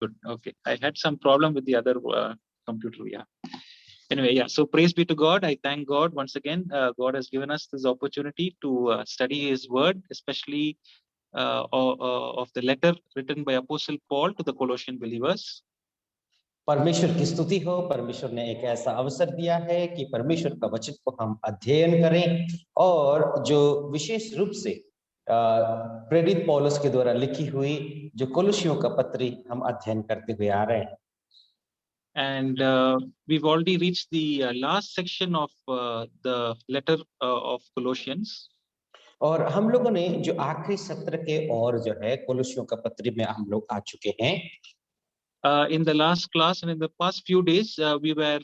Good. Okay. I had some problem with the other computer. Yeah. Anyway, yeah. So praise be to God. I thank God once again. God has given us this opportunity to study His Word, especially of the letter written by Apostle Paul to the Colossian believers. परमेश्वर की स्तुति हो। परमेश्वर ने एक ऐसा अवसर दिया है कि परमेश्वर का वचन को हम अध्ययन करें, और जो विशेष रूप से प्रेरित पौलुस के द्वारा लिखी हुई जो कोलोसियों का पत्री हम अध्ययन करते हुए आ रहे हैं। And we've already reached the last section of the letter of Colossians. और हम लोगों ने जो आखिरी सत्र के और जो है कोलोसियों का पत्री में हम लोग आ चुके हैं। In the last class and in the past few days, we were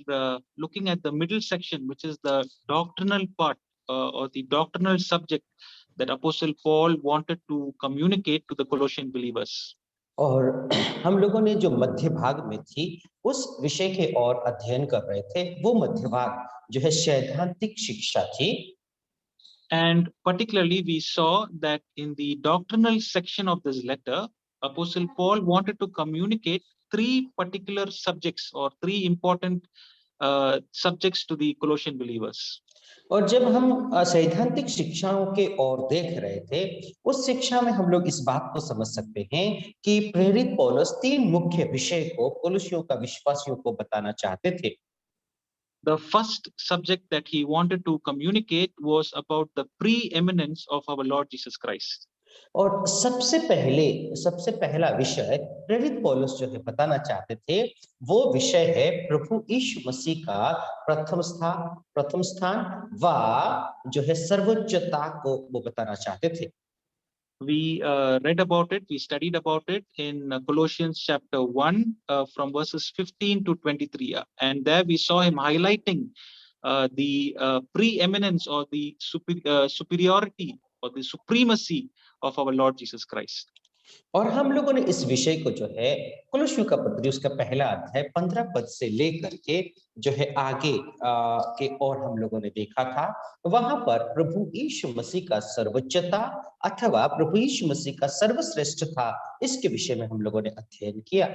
looking at the middle section, which is the doctrinal part or the doctrinal subject that Apostle Paul wanted to communicate to the Colossian believers. और हम लोगों ने जो मध्य भाग में थी उस विषय के और अध्ययन कर रहे थे। वो मध्य भाग जो है सैद्धांतिक शिक्षा थी। And particularly we saw that in the doctrinal section of this letter, Apostle Paul wanted to communicate three particular subjects or three important subjects to the Colossian believers. और जब हम सैद्धांतिक शिक्षाओं के ओर देख रहे थे, उस शिक्षा में हम लोग इस बात को समझ सकते हैं कि प्रेरित पौलुस तीन मुख्य विषय को कोलोसियों का विश्वासियों को बताना चाहते थे। The first subject that he wanted to communicate was about the preeminence of our Lord Jesus Christ. और सबसे पहला विषय प्रेरित पौलुस जो है बताना चाहते थे, वो विषय है प्रभु यीशु मसीह का प्रथम स्थान व जो है सर्वोच्चता को वो बताना चाहते थे। We read about it, we studied about it in Colossians chapter 1 from verses 15 to 23. And there we saw him highlighting the preeminence or the superiority or the supremacy of our Lord Jesus Christ. और हम लोगों ने इस विषय को जो है कोलोसियों का पत्री उसका पहला अध्याय 15 पद से लेकर के जो है आगे के और हम लोगों ने देखा था। वहां पर प्रभु यीशु मसीह का सर्वोच्चता अथवा प्रभु यीशु मसीह का सर्वश्रेष्ठता इसके विषय में हम लोगों ने अध्ययन किया।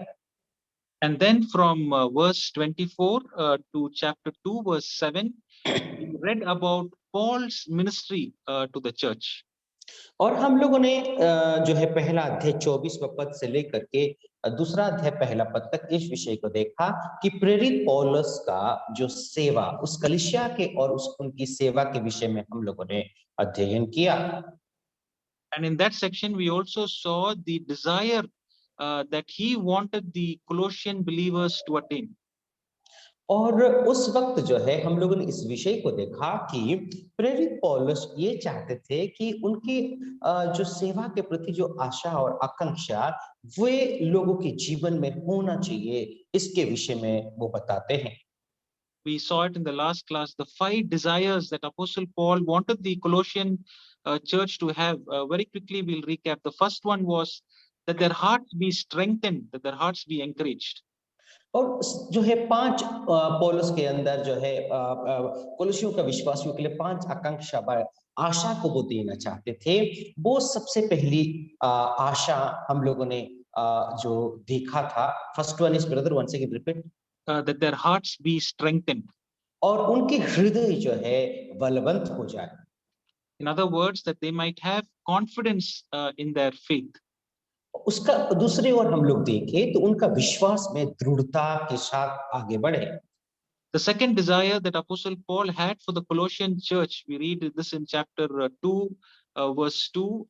And then from verse 24 to chapter 2 verse 7 we read about Paul's ministry to the church. और हम लोगों ने जो है पहला अध्याय 24वां पद से लेकर के दूसरा अध्याय पहला पद तक इस विषय को देखा कि प्रेरित पौलुस का जो सेवा उस कलीसिया के और उनकी सेवा के विषय में हम लोगों ने अध्ययन किया। And in that section we also saw the desire that he wanted the Colossian believers to attain. और उस वक्त जो है हम लोगों ने इस विषय को देखा कि प्रेरित पौलुस ये चाहते थे कि उनकी जो सेवा के प्रति जो आशा और आकांक्षा वे लोगों के जीवन में होना चाहिए, इसके विषय में वो बताते हैं। We saw it in the last class, the 5 desires that Apostle Paul wanted the Colossian church to have. Very quickly we'll recap. The first one was that their hearts be strengthened, that their hearts be encouraged. और जो है 5 पौलुस के अंदर जो है कोलोसियों का विश्वासियों के लिए 5 आकांक्षा आशा को वो देना चाहते थे। वो सबसे पहली आशा हम लोगों ने जो देखा था, first one is brother one second repeat, that their hearts be strengthened. और उनके हृदय जो है बलवंत हो जाए। In other words, that they might have confidence in their faith. उसका दूसरे ओर हम लोग देखें तो उनका विश्वास में दृढ़ता के साथ आगे बढ़े। The second desire that Apostle Paul had for the Colossian church, we read this in chapter 2, verse 2,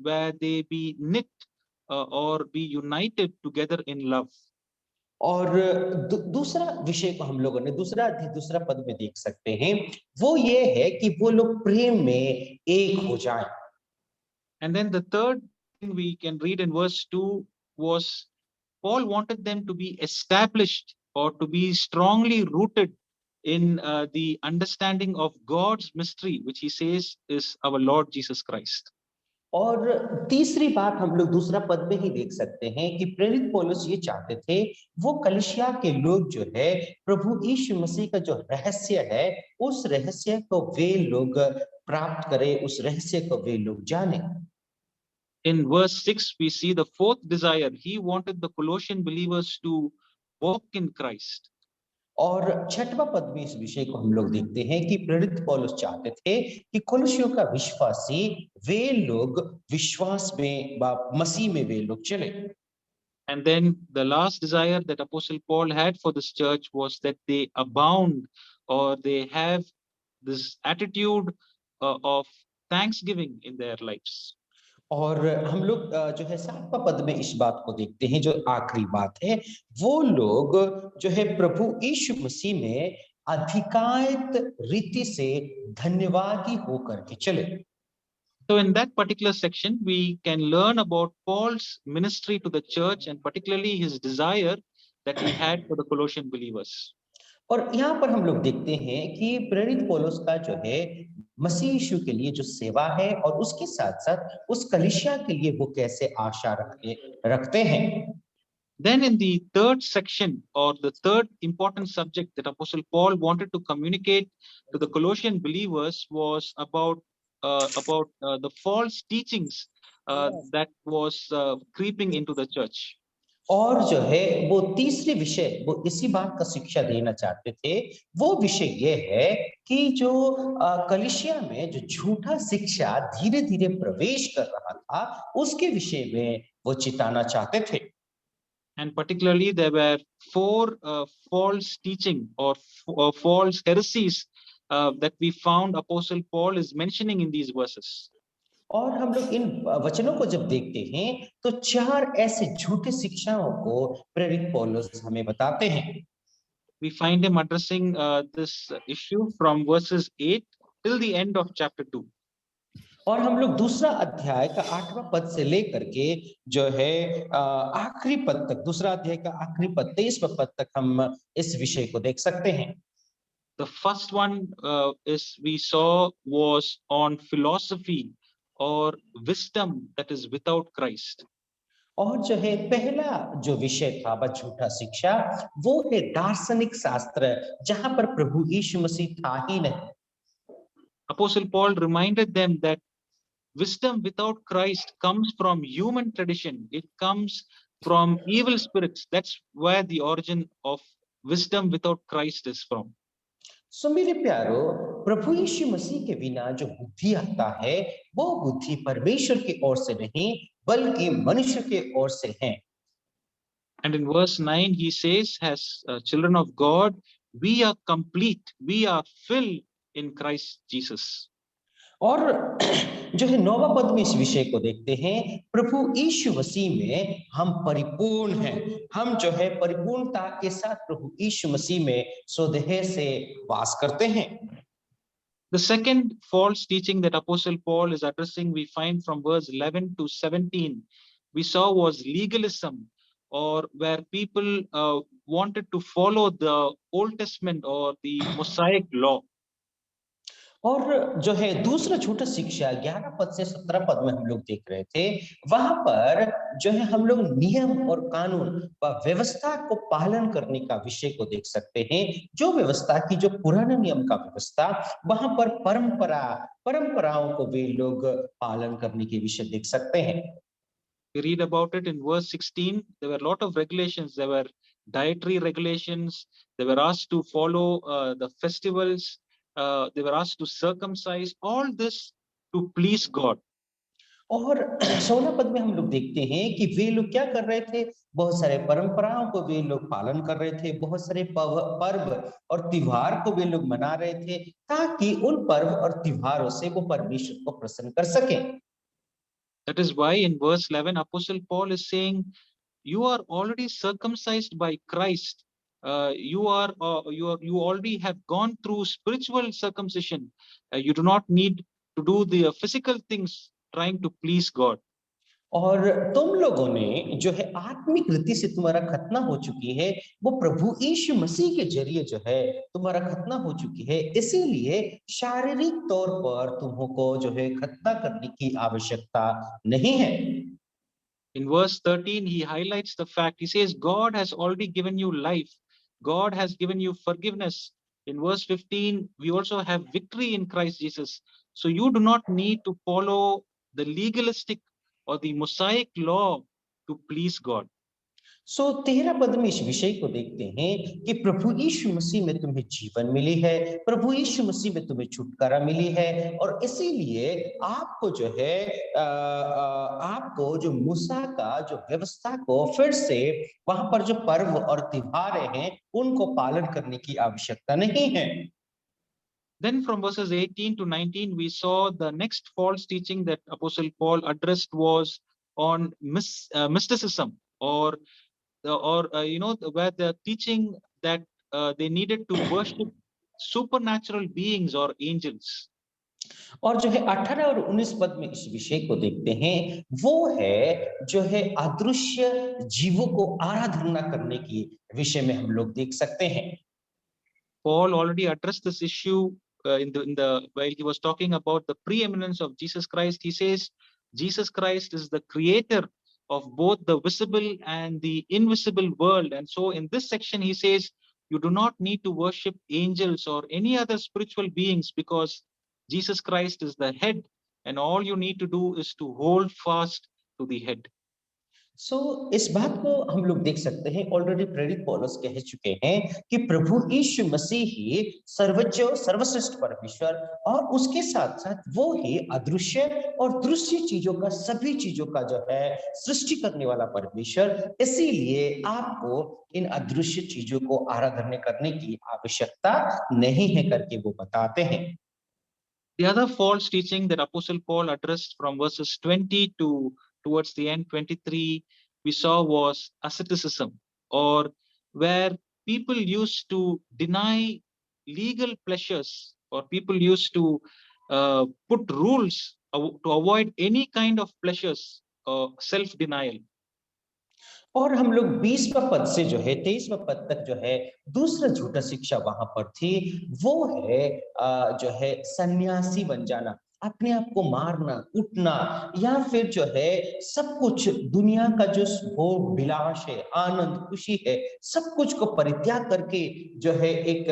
where they be knit or be united together in love. और दूसरा विषय को हम लोगों ने दूसरा पद में देख सकते हैं, वो ये है कि वो लोग प्रेम में एक हो जाएं। And then the third thing we can read in verse 2 was Paul wanted them to be established or to be strongly rooted in the understanding of God's mystery, which he says is our Lord Jesus Christ. और तीसरी बात हम लोग दूसरा पद में ही देख सकते हैं कि प्रेरित पौलुस ये चाहते थे वो कलीसिया के लोग जो है प्रभु यीशु मसीह का जो रहस्य है उस रहस्य को वे लोग प्राप्त करें, उस रहस्य को वे लोग जाने। In verse 6, we see the fourth desire. He wanted the Colossian believers to walk in Christ. और छठवां पद में इस विषय को हम लोग देखते हैं कि प्रेरित पौलुस चाहते थे कि कुलुसियों का विश्वासी वे लोग विश्वास में मसीह में वे लोग चले। And then the last desire that Apostle Paul had for this church was that they abound, or they have this attitude of thanksgiving in their lives. और हम लोग जो है सातवां पद में इस बात को देखते हैं, जो आखिरी बात है, वो लोग जो है प्रभु यीशु मसीह में अधिकायत रीति से धन्यवादी होकर के चले। So in that particular section, we can learn about Paul's ministry to the church, and particularly his desire that he had for the Colossian believers. और यहाँ पर हम लोग देखते हैं कि प्रेरित पौलुस का जो है मसीह यीशु के लिए जो सेवा है, और उसके साथ साथ उस कलीसिया के लिए वो कैसे आशा रखते हैं। Then in the third section, or the third important subject that Apostle Paul wanted to communicate to the Colossian believers was about the false teachings that was creeping into the church. और जो है वो तीसरी विषय वो इसी बात का शिक्षा देना चाहते थे, वो विषय ये है कि जो कलीसिया में जो झूठा शिक्षा धीरे धीरे प्रवेश कर रहा था, उसके विषय में वो चिताना चाहते थे। And particularly there were four false teaching or false heresies that we found Apostle Paul is mentioning in these verses. और हम लोग इन वचनों को जब देखते हैं तो चार ऐसे झूठे शिक्षाओं को प्रेरित पौलुस हमें बताते हैं। We find him addressing this issue from verses 8 till the end of chapter 2. और हम लोग दूसरा अध्याय का 8वां पद से लेकर के जो है आखिरी पद तक, दूसरा अध्याय का आखिरी पद 23वां पद तक हम इस विषय को देख सकते हैं। The first one is we saw was on philosophy or wisdom that is without Christ. और जो है पहला जो विषय था वह झूठा शिक्षा, वो है दार्शनिक शास्त्र जहां पर प्रभु यीशु मसीह था ही नहीं। Apostle Paul reminded them that wisdom without Christ comes from human tradition. It comes from evil spirits. That's where the origin of wisdom without Christ is from. सो मेरे प्यारो, प्रभु यीशु मसीह के बिना जो बुद्धि आता है वो बुद्धि परमेश्वर की ओर से नहीं बल्कि मनुष्य के ओर से है। And in verse 9 he says, as children of God, we are complete, we are filled in Christ Jesus. और जो है 9वां पद में इस विषय को देखते हैं, प्रभु यीशु मसीह में हम परिपूर्ण हैं। हम जो है परिपूर्णता के साथ प्रभु यीशु मसीह में स्वदेह से वास करते हैं। The second false teaching that Apostle Paul is addressing, we find from verse 11 to 17, we saw was legalism, or where people wanted to follow the Old Testament or the Mosaic law. और जो है दूसरा छोटा शिक्षा 11 पद से 17 पद में हम लोग देख रहे थे, वहां पर जो है हम लोग नियम और कानून व व्यवस्था को पालन करने का विषय को देख सकते हैं। जो व्यवस्था की जो पुराने नियम का व्यवस्था, वहां पर परंपराओं को वे लोग पालन करने के विषय देख सकते हैं। We read about it in verse 16. There were a lot of regulations. There were dietary regulations. They were asked to follow the festivals. They were asked to circumcise. All this to please God. और 16 पद में हम लोग देखते हैं कि वे लोग क्या कर रहे थे, बहुत सारे परंपराओं को वे लोग पालन कर रहे थे, बहुत सारे पर्व और त्योहार को वे लोग मना रहे थे, ताकि उन पर्व और त्योहारों से वो परमेश्वर को प्रसन्न कर सके। That is why in verse 11, Apostle Paul is saying, you are already circumcised by Christ. You already have gone through spiritual circumcision. You do not need to do the physical things trying to please God. और तुम लोगों ने जो है आत्मिक रीति से तुम्हारा खतना हो चुकी है, वो प्रभु यीशु मसीह के जरिए जो है तुम्हारा खतना हो चुकी है, इसीलिए शारीरिक तौर पर तुमको जो है खतना करने की आवश्यकता नहीं है। In verse 13, he highlights the fact. He says, God has already given you life. God has given you forgiveness. In verse 15, we also have victory in Christ Jesus. So you do not need to follow the legalistic or the Mosaic law to please God. सो 13 पद में इस विषय को देखते हैं कि प्रभु यीशु मसीह में तुम्हें जीवन मिली है, प्रभु यीशु मसीह में तुम्हें छुटकारा मिली है, और इसीलिए आपको जो है आपको जो मूसा का जो व्यवस्था को फिर से वहां पर जो पर्व और त्योहार हैं उनको पालन करने की आवश्यकता नहीं है। Then from verses 18 to 19, we saw the next false teaching that Apostle Paul addressed was on mysticism, or where the teaching that they needed to worship supernatural beings or angels. और जो है 18 और 19 पद में इस विषय को देखते हैं, वो है जो है अदृश्य जीवों को आराधना करने की विषय में हम लोग देख सकते हैं। Paul already addressed this issue while he was talking about the preeminence of Jesus Christ. He says Jesus Christ is the creator of both the visible and the invisible world. And so in this section, he says, you do not need to worship angels or any other spiritual beings, because Jesus Christ is the head, and all you need to do is to hold fast to the head. सो इस बात को हम लोग देख सकते हैं, already प्रेरित पौलुस कह चुके हैं कि प्रभु यीशु मसीह ही सर्वोच्च सर्वश्रेष्ठ परमेश्वर, और उसके साथ साथ वो ही अदृश्य और दृश्य चीजों का, सभी चीजों का जो है सृष्टि करने वाला परमेश्वर। इसीलिए आपको इन अदृश्य चीजों को आराधना करने की आवश्यकता नहीं है करके वो बताते हैं। The other false teaching that Apostle Paul addressed from verses 20 to towards the end 23, we saw was asceticism, or where people used to deny legal pleasures, or people used to put rules to avoid any kind of pleasures, self-denial. और हम लोग 20वां पद से जो है 23वां पद तक जो है दूसरा झूठा शिक्षा वहां पर थी, वो है जो है सन्यासी बन जाना, अपने आप को मारना, उठना, या फिर जो है सब कुछ दुनिया का जो भोग विलास है, आनंद खुशी है, सब कुछ को परित्याग करके जो है एक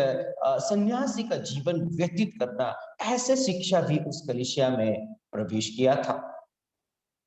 सन्यासी का जीवन व्यतीत करना, ऐसे शिक्षा भी उस कलीसिया में प्रवेश किया था।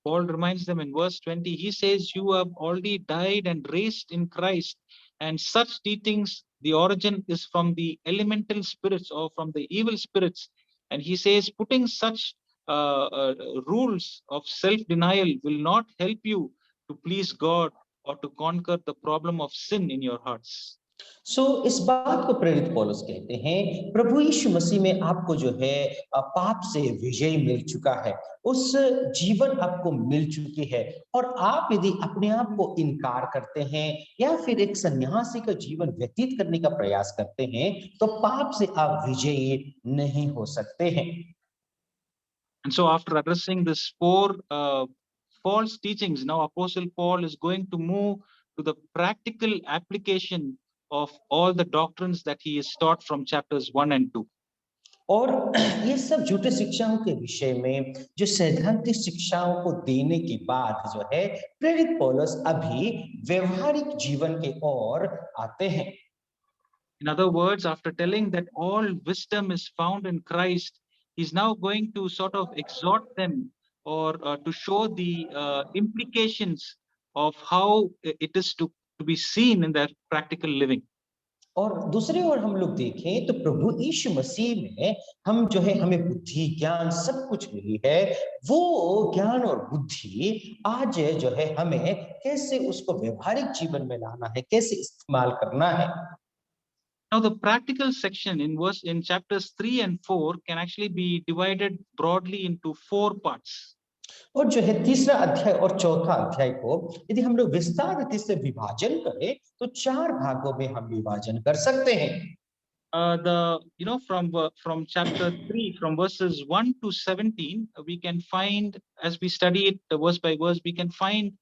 Paul reminds them in verse 20, he says, you have already died and raised in Christ, and such teachings, the origin is from the elemental spirits or from the evil spirits. And he says, putting such rules of self-denial will not help you to please God or to conquer the problem of sin in your hearts. सो इस बात को प्रेरित पौलुस कहते हैं, प्रभु यीशु मसीह में आपको जो है पाप से विजय मिल चुका है, उस जीवन आपको मिल चुकी है, और आप यदि अपने आप को इनकार करते हैं या फिर एक सन्यासी का जीवन व्यतीत करने का प्रयास करते हैं, तो पाप से आप विजयी नहीं हो सकते हैं। And so after addressing this four false teachings, now Apostle Paul is going to move to the practical application of all the doctrines that he is taught from chapters 1 and 2. और ये सब झूठे शिक्षाओं के विषय में जो सैद्धांतिक शिक्षाओं को देने के बाद जो है प्रेरित पौलुस अभी व्यवहारिक जीवन के ओर आते हैं। In other words, after telling that all wisdom is found in Christ, he's now going to sort of exhort them, or to show the implications of how it is to be seen in their practical living. और दूसरी ओर हम लोग देखें तो प्रभु यीशु मसीह में हम जो है हमें बुद्धि ज्ञान सब कुछ मिली है, वो ज्ञान और बुद्धि आज जो है हमें कैसे उसको व्यवहारिक जीवन में लाना है, कैसे इस्तेमाल करना है। Now, the practical section in chapters 3 and 4 can actually be divided broadly into 4 parts. और जो है तीसरा अध्याय और चौथा अध्याय को यदि हम लोग विस्तार रीति से विभाजन करें तो 4 भागों में हम विभाजन कर सकते हैं। From chapter 3, from verses 1 to 17, we can find, as we study it verse by verse, we can find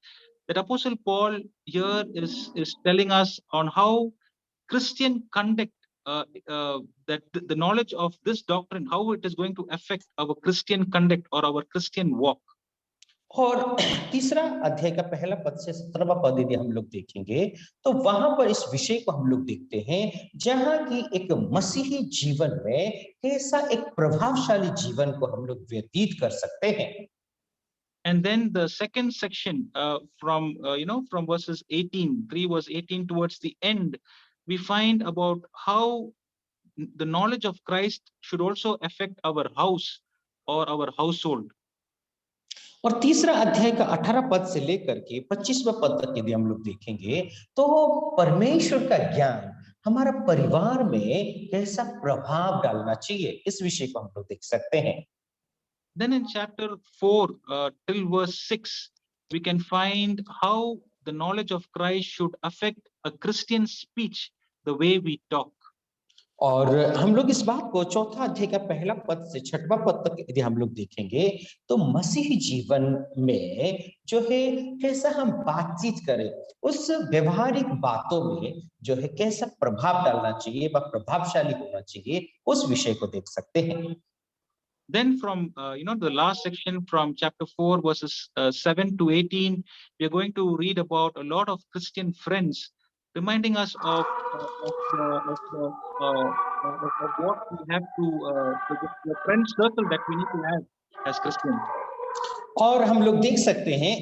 that Apostle Paul here is telling us on how Christian conduct, that the knowledge of this doctrine, how it is going to affect our Christian conduct or our Christian walk. और तीसरा अध्याय का पहला पद से 17वां पद यदि हम लोग देखेंगे तो वहां पर इस विषय को हम लोग देखते हैं, जहां की एक मसीही जीवन में कैसा एक प्रभावशाली जीवन को हम लोग व्यतीत कर सकते हैं। And then the second section from from verses 18, 3 verse 18 towards the end, we find about how the knowledge of Christ should also affect our house or our household. और तीसरा अध्याय का 18 पद से लेकर के 25वां पद तक यदि हम लोग देखेंगे तो परमेश्वर का ज्ञान हमारा परिवार में कैसा प्रभाव डालना चाहिए इस विषय को हम लोग देख सकते हैं। Then in chapter 4 till verse 6, we can find how the knowledge of Christ should affect a Christian speech, the way we talk. और हम लोग इस बात को चौथा अध्याय का पहला पद से छठवां पद तक यदि हम लोग देखेंगे तो मसीही जीवन में जो है कैसा हम बातचीत करें उस व्यवहारिक बातों में जो है कैसा प्रभाव डालना चाहिए व प्रभावशाली होना चाहिए उस विषय को देख सकते हैं। Then from the last section from chapter 4 verses 7 to 18, we are going to read about a lot of Christian friends reminding us of what we have to the friend circle that we need to have as Christians. और हम लोग देख सकते हैं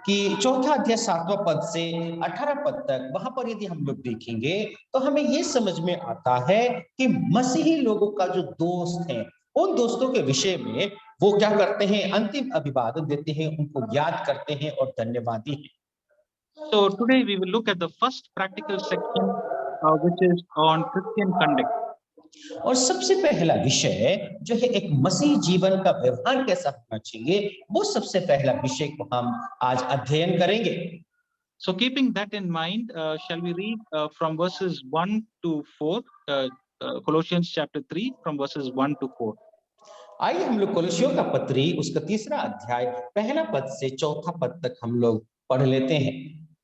कि चौथा अध्याय 7वां पद से 18 पद तक वहां पर यदि हम लोग देखेंगे तो हमें ये समझ में आता है कि मसीही लोगों का जो दोस्त हैं उन दोस्तों के विषय में वो क्या करते हैं अंतिम अभिवादन देते हैं उनको याद करते हैं और धन्यवादी हैं। So today we will look at the first practical section, which is on Christian conduct. और सबसे पहला विषय जो है एक मसीह जीवन का व्यवहार कैसा होना चाहिए वो सबसे पहला विषय को हम आज अध्ययन करेंगे। So keeping that in mind, shall we read from verses 1 to 4, Colossians chapter 3 from verses 1 to 4. आइए हम लोग कोलोसियों का पत्री उसका तीसरा अध्याय पहला पद से चौथा पद तक हम लोग पढ़ लेते हैं।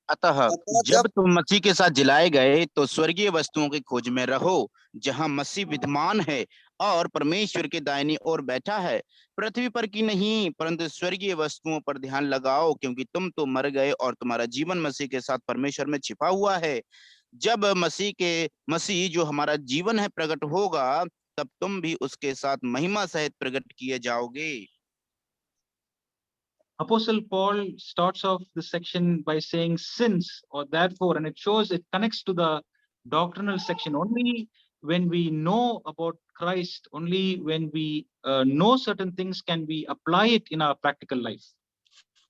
अतः जब तुम मसीह के साथ जिलाए गए तो स्वर्गीय वस्तुओं की खोज में रहो जहां मसीह विद्यमान है और परमेश्वर के दाहिनी ओर बैठा है। पृथ्वी पर की नहीं परंतु स्वर्गीय वस्तुओं पर ध्यान लगाओ क्योंकि तुम तो मर गए और तुम्हारा जीवन मसीह के साथ परमेश्वर में छिपा हुआ है। जब मसीह जो हमारा जीवन है प्रकट होगा तब तुम भी उसके साथ महिमा सहित प्रकट किए जाओगे। Apostle Paul starts off the section by saying since or therefore, and it shows it connects to the doctrinal section. Only when we know about Christ, only when we know certain things can we apply it in our practical life.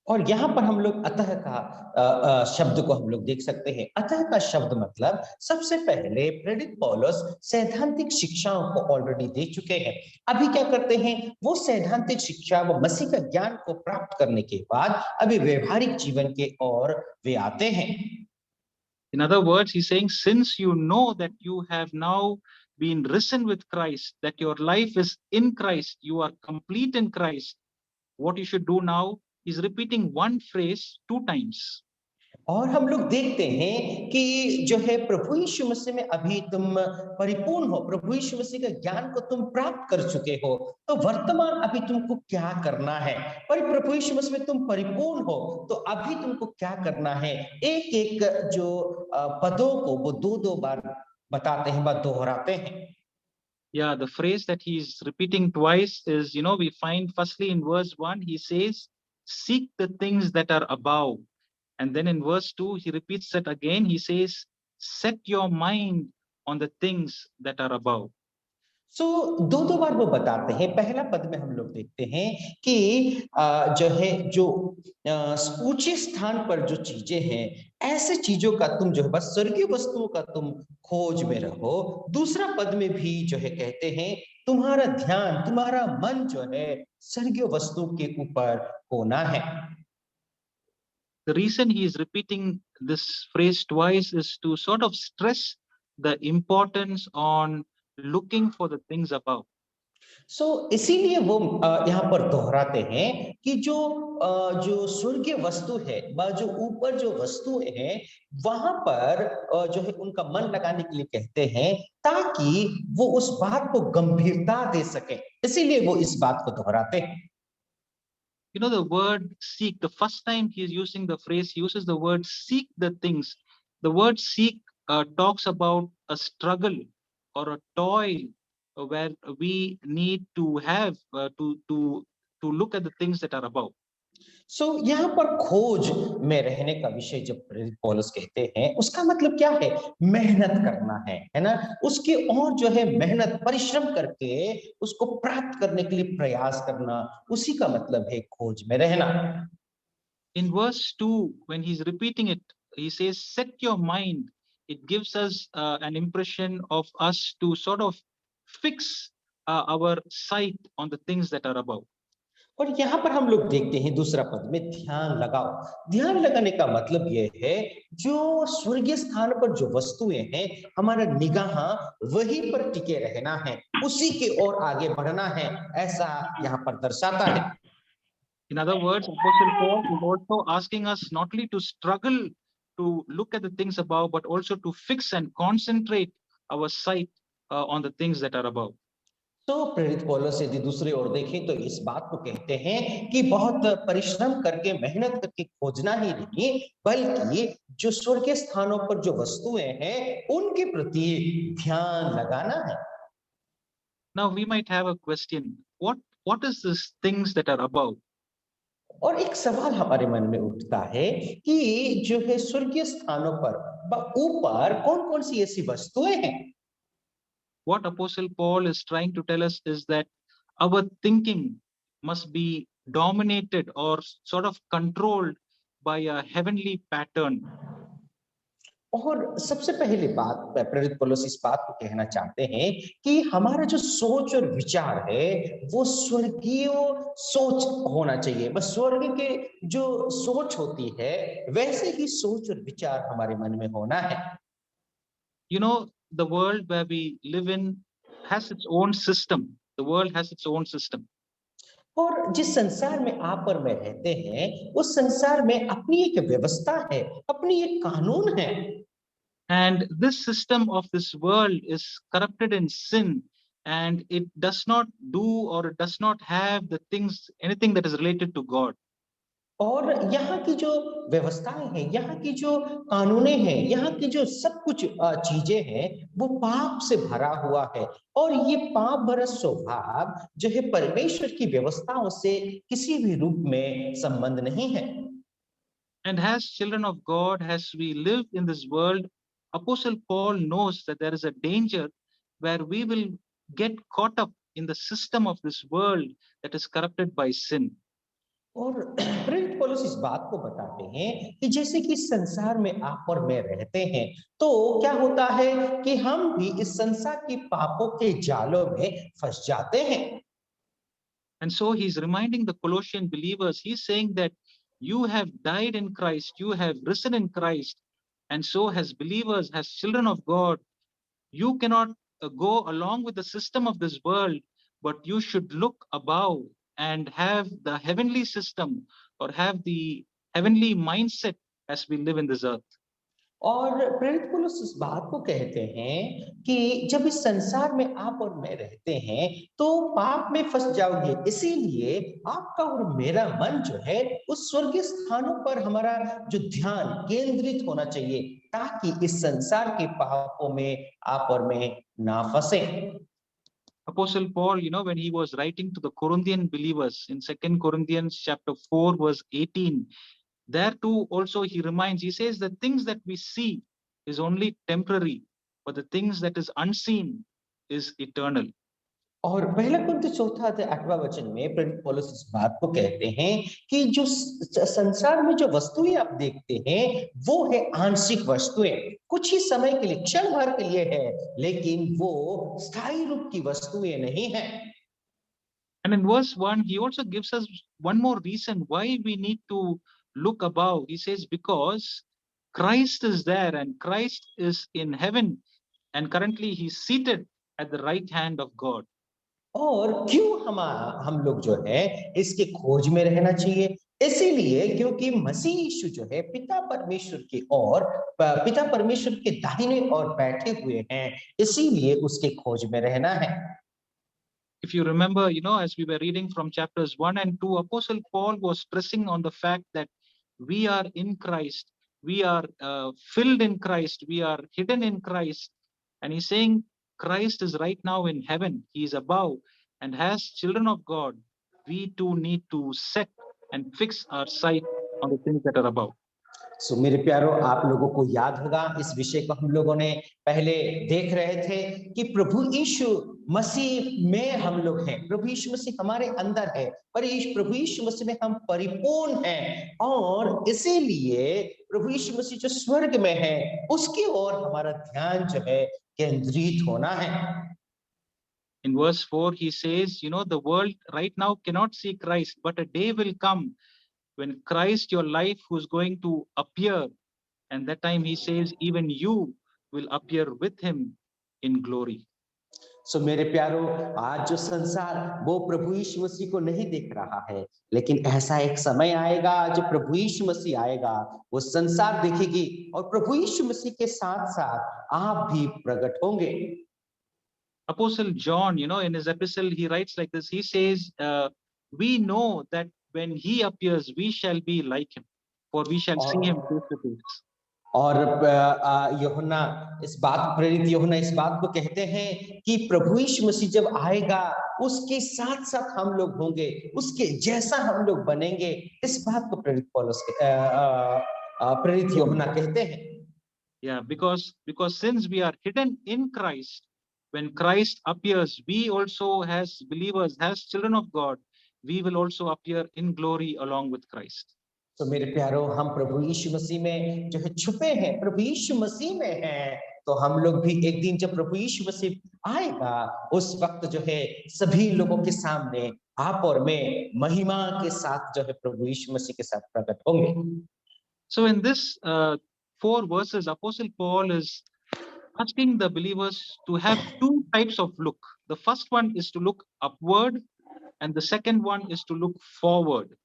और यहाँ पर हम लोग अतः का शब्द को हम लोग देख सकते हैं। अतः का शब्द मतलब सबसे पहले प्रेरित पौलुस सैद्धांतिक शिक्षाओं को ऑलरेडी दे चुके हैं। अभी क्या करते हैं वो सैद्धांतिक शिक्षा व मसीह का ज्ञान को प्राप्त करने के बाद अभी व्यवहारिक जीवन के ओर वे आते हैं। In other words, he's saying, since you know that you have now been risen with Christ, that your life is in Christ, you are complete in Christ, what you should do now is repeating one phrase 2 times. और हम लोग देखते हैं कि जो है प्रभु यीशु मसीह में अभी तुम परिपूर्ण हो, प्रभु यीशु मसीह का ज्ञान को तुम प्राप्त कर चुके हो, तो वर्तमान अभी तुमको क्या करना है। पर प्रभु यीशु मसीह में तुम परिपूर्ण हो तो अभी तुमको क्या करना है। एक एक जो पदों को वो दो बार बताते हैं, बात दोहराते हैं। Yeah, the phrase that he's repeating twice is, we find firstly in verse 1, he says, seek the things that are above. And then in verse 2, he repeats that again. He says, set your mind on the things that are above. सो दो बार वो बताते हैं। पहला पद में हम लोग देखते हैं कि जो है जो ऊंचे स्थान पर जो चीजें हैं ऐसे चीजों का तुम जो है बस स्वर्गीय वस्तुओं का तुम खोज में रहो। दूसरा पद में भी जो है कहते हैं तुम्हारा ध्यान तुम्हारा मन जो है स्वर्गीय वस्तु के ऊपर होना है। The reason he is repeating this phrase twice is to sort of stress the importance on looking for the things above. सो इसीलिए वो यहाँ पर दोहराते हैं कि जो स्वर्गीय वस्तु है जो ऊपर जो वस्तुएं हैं वहां पर जो है उनका मन लगाने के लिए कहते हैं ताकि वो उस बात को गंभीरता दे सके। इसीलिए वो इस बात को दोहराते हैं। The word seek, the first time he is using the phrase, he uses the word seek the things. The word seek talks about a struggle or a toil where we need to have to look at the things that are above. सो यहाँ पर खोज में रहने का विषय जब प्रेरित पौलुस कहते हैं, उसका मतलब क्या है? मेहनत करना है ना? उसकी और जो है मेहनत परिश्रम करके उसको प्राप्त करने के लिए प्रयास करना, उसी का मतलब है खोज में रहना। In verse 2, when he's repeating it, he says, set your mind. It gives us an impression of us to sort of fix our sight on the things that are above. और यहाँ पर हम लोग देखते हैं दूसरा पद में ध्यान लगाओ। ध्यान लगाने का मतलब ये है, जो स्वर्गीय स्थान पर जो वस्तुएं हैं, हमारा निगाह वहीं पर टिके रहना है, उसी के ओर आगे बढ़ना है, ऐसा यहाँ पर दर्शाता है। In other words, Apostle Paul is also asking us not only to struggle to look at the things above, but also to fix and concentrate our sight on the things that are above. तो प्रेरित पौलुस यदि दूसरी ओर देखें तो इस बात को कहते हैं कि बहुत परिश्रम करके मेहनत करके खोजना ही नहीं, बल्कि जो स्वर्गीय स्थानों पर जो वस्तुएं हैं उनके प्रति ध्यान लगाना है। Now we might have a question: what is these things that are above? और एक सवाल हमारे मन में उठता है कि जो है स्वर्गीय स्थानों पर ऊपर कौन-कौन सी ऐसी वस्तुएं हैं? What Apostle Paul is trying to tell us is that our thinking must be dominated or sort of controlled by a heavenly pattern. और सबसे पहली बात प्रेरित पौलुस इस बात को कहना चाहते हैं कि हमारा जो सोच और विचार है वो स्वर्गीय सोच होना चाहिए। बस स्वर्ग के जो सोच होती है वैसे ही सोच और विचार हमारे मन में होना है। You know, the world where we live in has its own system. The world has its own system. और जिस संसार में आप और मैं रहते हैं उस संसार में अपनी एक व्यवस्था है, अपनी एक कानून है। And this system of this world is corrupted in sin, and it does not do or it does not have the things, anything that is related to God. और यहाँ की जो व्यवस्थाएं हैं, यहाँ की जो कानूने हैं, यहाँ की जो सब कुछ चीजें हैं, वो पाप से भरा हुआ है। और ये पाप भरा स्वभाव जो है परमेश्वर की व्यवस्थाओं से किसी भी रूप में संबंध नहीं है। And as children of God, as we live in this world, Apostle Paul knows that there is a danger where we will get caught up in the system of this world that is corrupted by sin. और प्रेरित पौलुस इस बात को बताते हैं कि जैसे कि इस संसार में आप और मैं रहते हैं, तो क्या होता है कि हम भी इस संसार के पापों के जालों में फंस जाते हैं। And so he's reminding the Colossian believers, he's saying that you have died in Christ, you have risen in Christ. And so, as believers, as children of God, you cannot go along with the system of this world, but you should look above and have the heavenly system or have the heavenly mindset as we live in this earth. और प्रेरित पौलुस इस बात को कहते हैं कि जब इस संसार में आप और मैं रहते हैं तो पाप में फंस जाओगे, इसीलिए आपका और मेरा मन जो है उस स्वर्गीय स्थानों पर हमारा जो ध्यान केंद्रित होना चाहिए, ताकि इस संसार के पापों में आप और मैं ना फंसे। Apostle Paul, when he was writing to the Corinthian believers in 2 Corinthians chapter 4, verse 18, there too also he reminds, he says, the things that we see is only temporary, but the things that is unseen is eternal. और पहला कुरिन्थियों चौथा अध्याय 8वां वचन में प्रेरित पौलुस इस बात को कहते हैं कि जो संसार में जो वस्तुएं आप देखते हैं वो है आंशिक वस्तुएं, कुछ ही समय के लिए, क्षण भर के लिए है, लेकिन वो स्थायी रूप की वस्तुएं नहीं है। And in verse 1, he also gives us one more reason why we need to look above. He says, because Christ is there and Christ is in heaven, and currently he's seated at the right hand of God. और क्यों हम लोग जो है इसके खोज में रहना चाहिए? इसीलिए क्योंकि मसीह यीशु जो है पिता परमेश्वर की ओर, पिता परमेश्वर के दाहिने ओर बैठे हुए हैं, इसीलिए उसके खोज में रहना है। If you remember, as we were reading from chapters 1 and 2, Apostle Paul was stressing on the fact that we are in Christ, we are filled in Christ, we are hidden in Christ. And he's saying Christ is right now in heaven, he is above. And as children of God, we too need to set and fix our sight on the things that are above. सो मेरे प्यारो, आप लोगों को याद होगा इस विषय को हम लोगों ने पहले देख रहे थे कि प्रभु यीशु मसीह में हम लोग हैं, प्रभु यीशु मसीह हमारे अंदर है, पर प्रभु यीशु मसीह में हम परिपूर्ण हैं, और इसीलिए प्रभु यीशु मसीह जो स्वर्ग में है उसकी ओर हमारा ध्यान जो है केंद्रित होना है। In verse 4, he says, the world right now cannot see Christ, but a day will come when Christ, your life, who's going to appear. And that time he says, even you will appear with him in glory. सो मेरे प्यारो, आज जो संसार वो प्रभु यीशु मसीह को नहीं देख रहा है, लेकिन ऐसा एक समय आएगा जब प्रभु यीशु मसीह आएगा, वो संसार देखेगी और प्रभु यीशु मसीह के साथ साथ आप भी प्रकट होंगे। Apostle John, in his epistle, he writes like this. He says, we know that when he appears, we shall be like him, for we shall see him face to face. और यूहन्ना प्रेरित यूहन्ना इस बात को कहते हैं कि प्रभु यीशु मसीह जब आएगा उसके साथ साथ हम लोग होंगे, उसके जैसा हम लोग बनेंगे। इस बात को प्रेरित यूहन्ना कहते हैं। Yeah, because since we are hidden in Christ, when Christ appears, we also as believers, as children of God, we will also appear in glory along with Christ. तो मेरे प्यारो, हम प्रभु यीशु मसीह में जो है छुपे हैं, प्रभु यीशु मसीह में हैं, तो हम लोग भी एक दिन जब प्रभु यीशु मसीह आएगा उस वक्त जो है सभी लोगों के सामने आप और मैं महिमा के साथ जो है प्रभु यीशु मसीह के साथ प्रकट होंगे। So in this 4 verses, Apostle Paul is asking the believers to have 2 types of look. The first one is to look upward, and the second one is to look forward.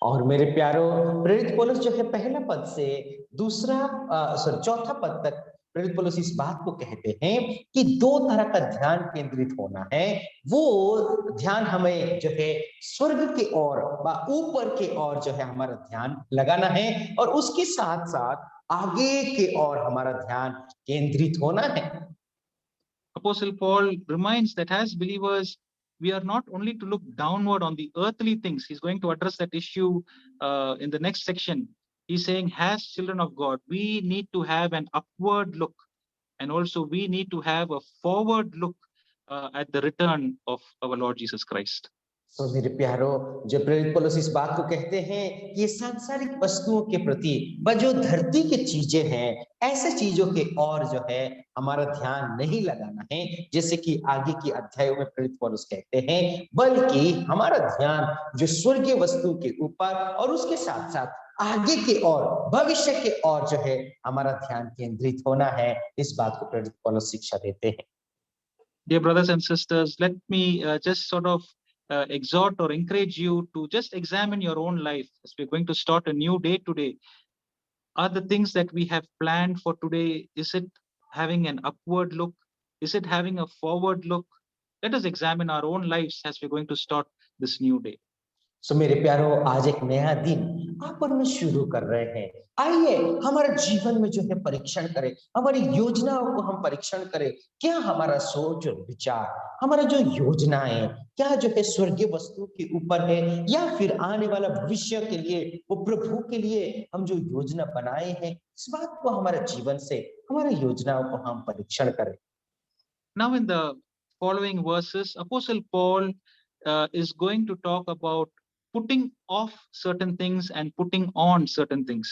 और मेरे प्यारो, प्रेरित पौलुस जो है पहला पद से चौथा पद तक प्रेरित पौलुस इस बात को कहते हैं कि 2 तरह का ध्यान केंद्रित होना है। वो ध्यान हमें जो है स्वर्ग के ओर ऊपर के ओर जो है हमारा ध्यान लगाना है, और उसके साथ साथ आगे के ओर हमारा ध्यान केंद्रित होना है। Apostle Paul reminds that as believers, we are not only to look downward on the earthly things. He's going to address that issue in the next section. He's saying, as children of God, we need to have an upward look, and also we need to have a forward look at the return of our Lord Jesus Christ. तो मेरे प्यारो, जो प्रेरित पौलुस इस बात को कहते हैं कि ये सांसारिक वस्तुओं के प्रति जो धरती की चीजें हैं, ऐसे चीजों के और जो है हमारा ध्यान नहीं लगाना है, जैसे कि आगे की अध्यायों में प्रेरित पौलुस कहते हैं, बल्कि हमारा ध्यान जो स्वर्गीय वस्तु के ऊपर और उसके साथ साथ आगे के और भविष्य के और जो है हमारा ध्यान केंद्रित होना है। इस बात को प्रेरित पौलुस शिक्षा देते हैं। Dear brothers and sisters, let me just sort of exhort or encourage you to just examine your own life as we're going to start a new day today. Are the things that we have planned for today, is it having an upward look? Is it having a forward look? Let us examine our own lives as we're going to start this new day. सो मेरे प्यारो, आज एक नया दिन आप और मैं शुरू कर रहे हैं। आइए हमारे जीवन में जो है परीक्षण करें, हमारी योजनाओं को हम परीक्षण करें। क्या हमारा सोच और विचार, हमारा जो योजनाएं, क्या जो है स्वर्गीय वस्तु के ऊपर है, या फिर आने वाला भविष्य के लिए, वो प्रभु के लिए हम जो योजना बनाए हैं, इस बात को हमारे जीवन से, हमारी योजनाओं को हम परीक्षण करें। Now in the following verses, Apostle Paul is going to talk about putting off certain things and putting on certain things.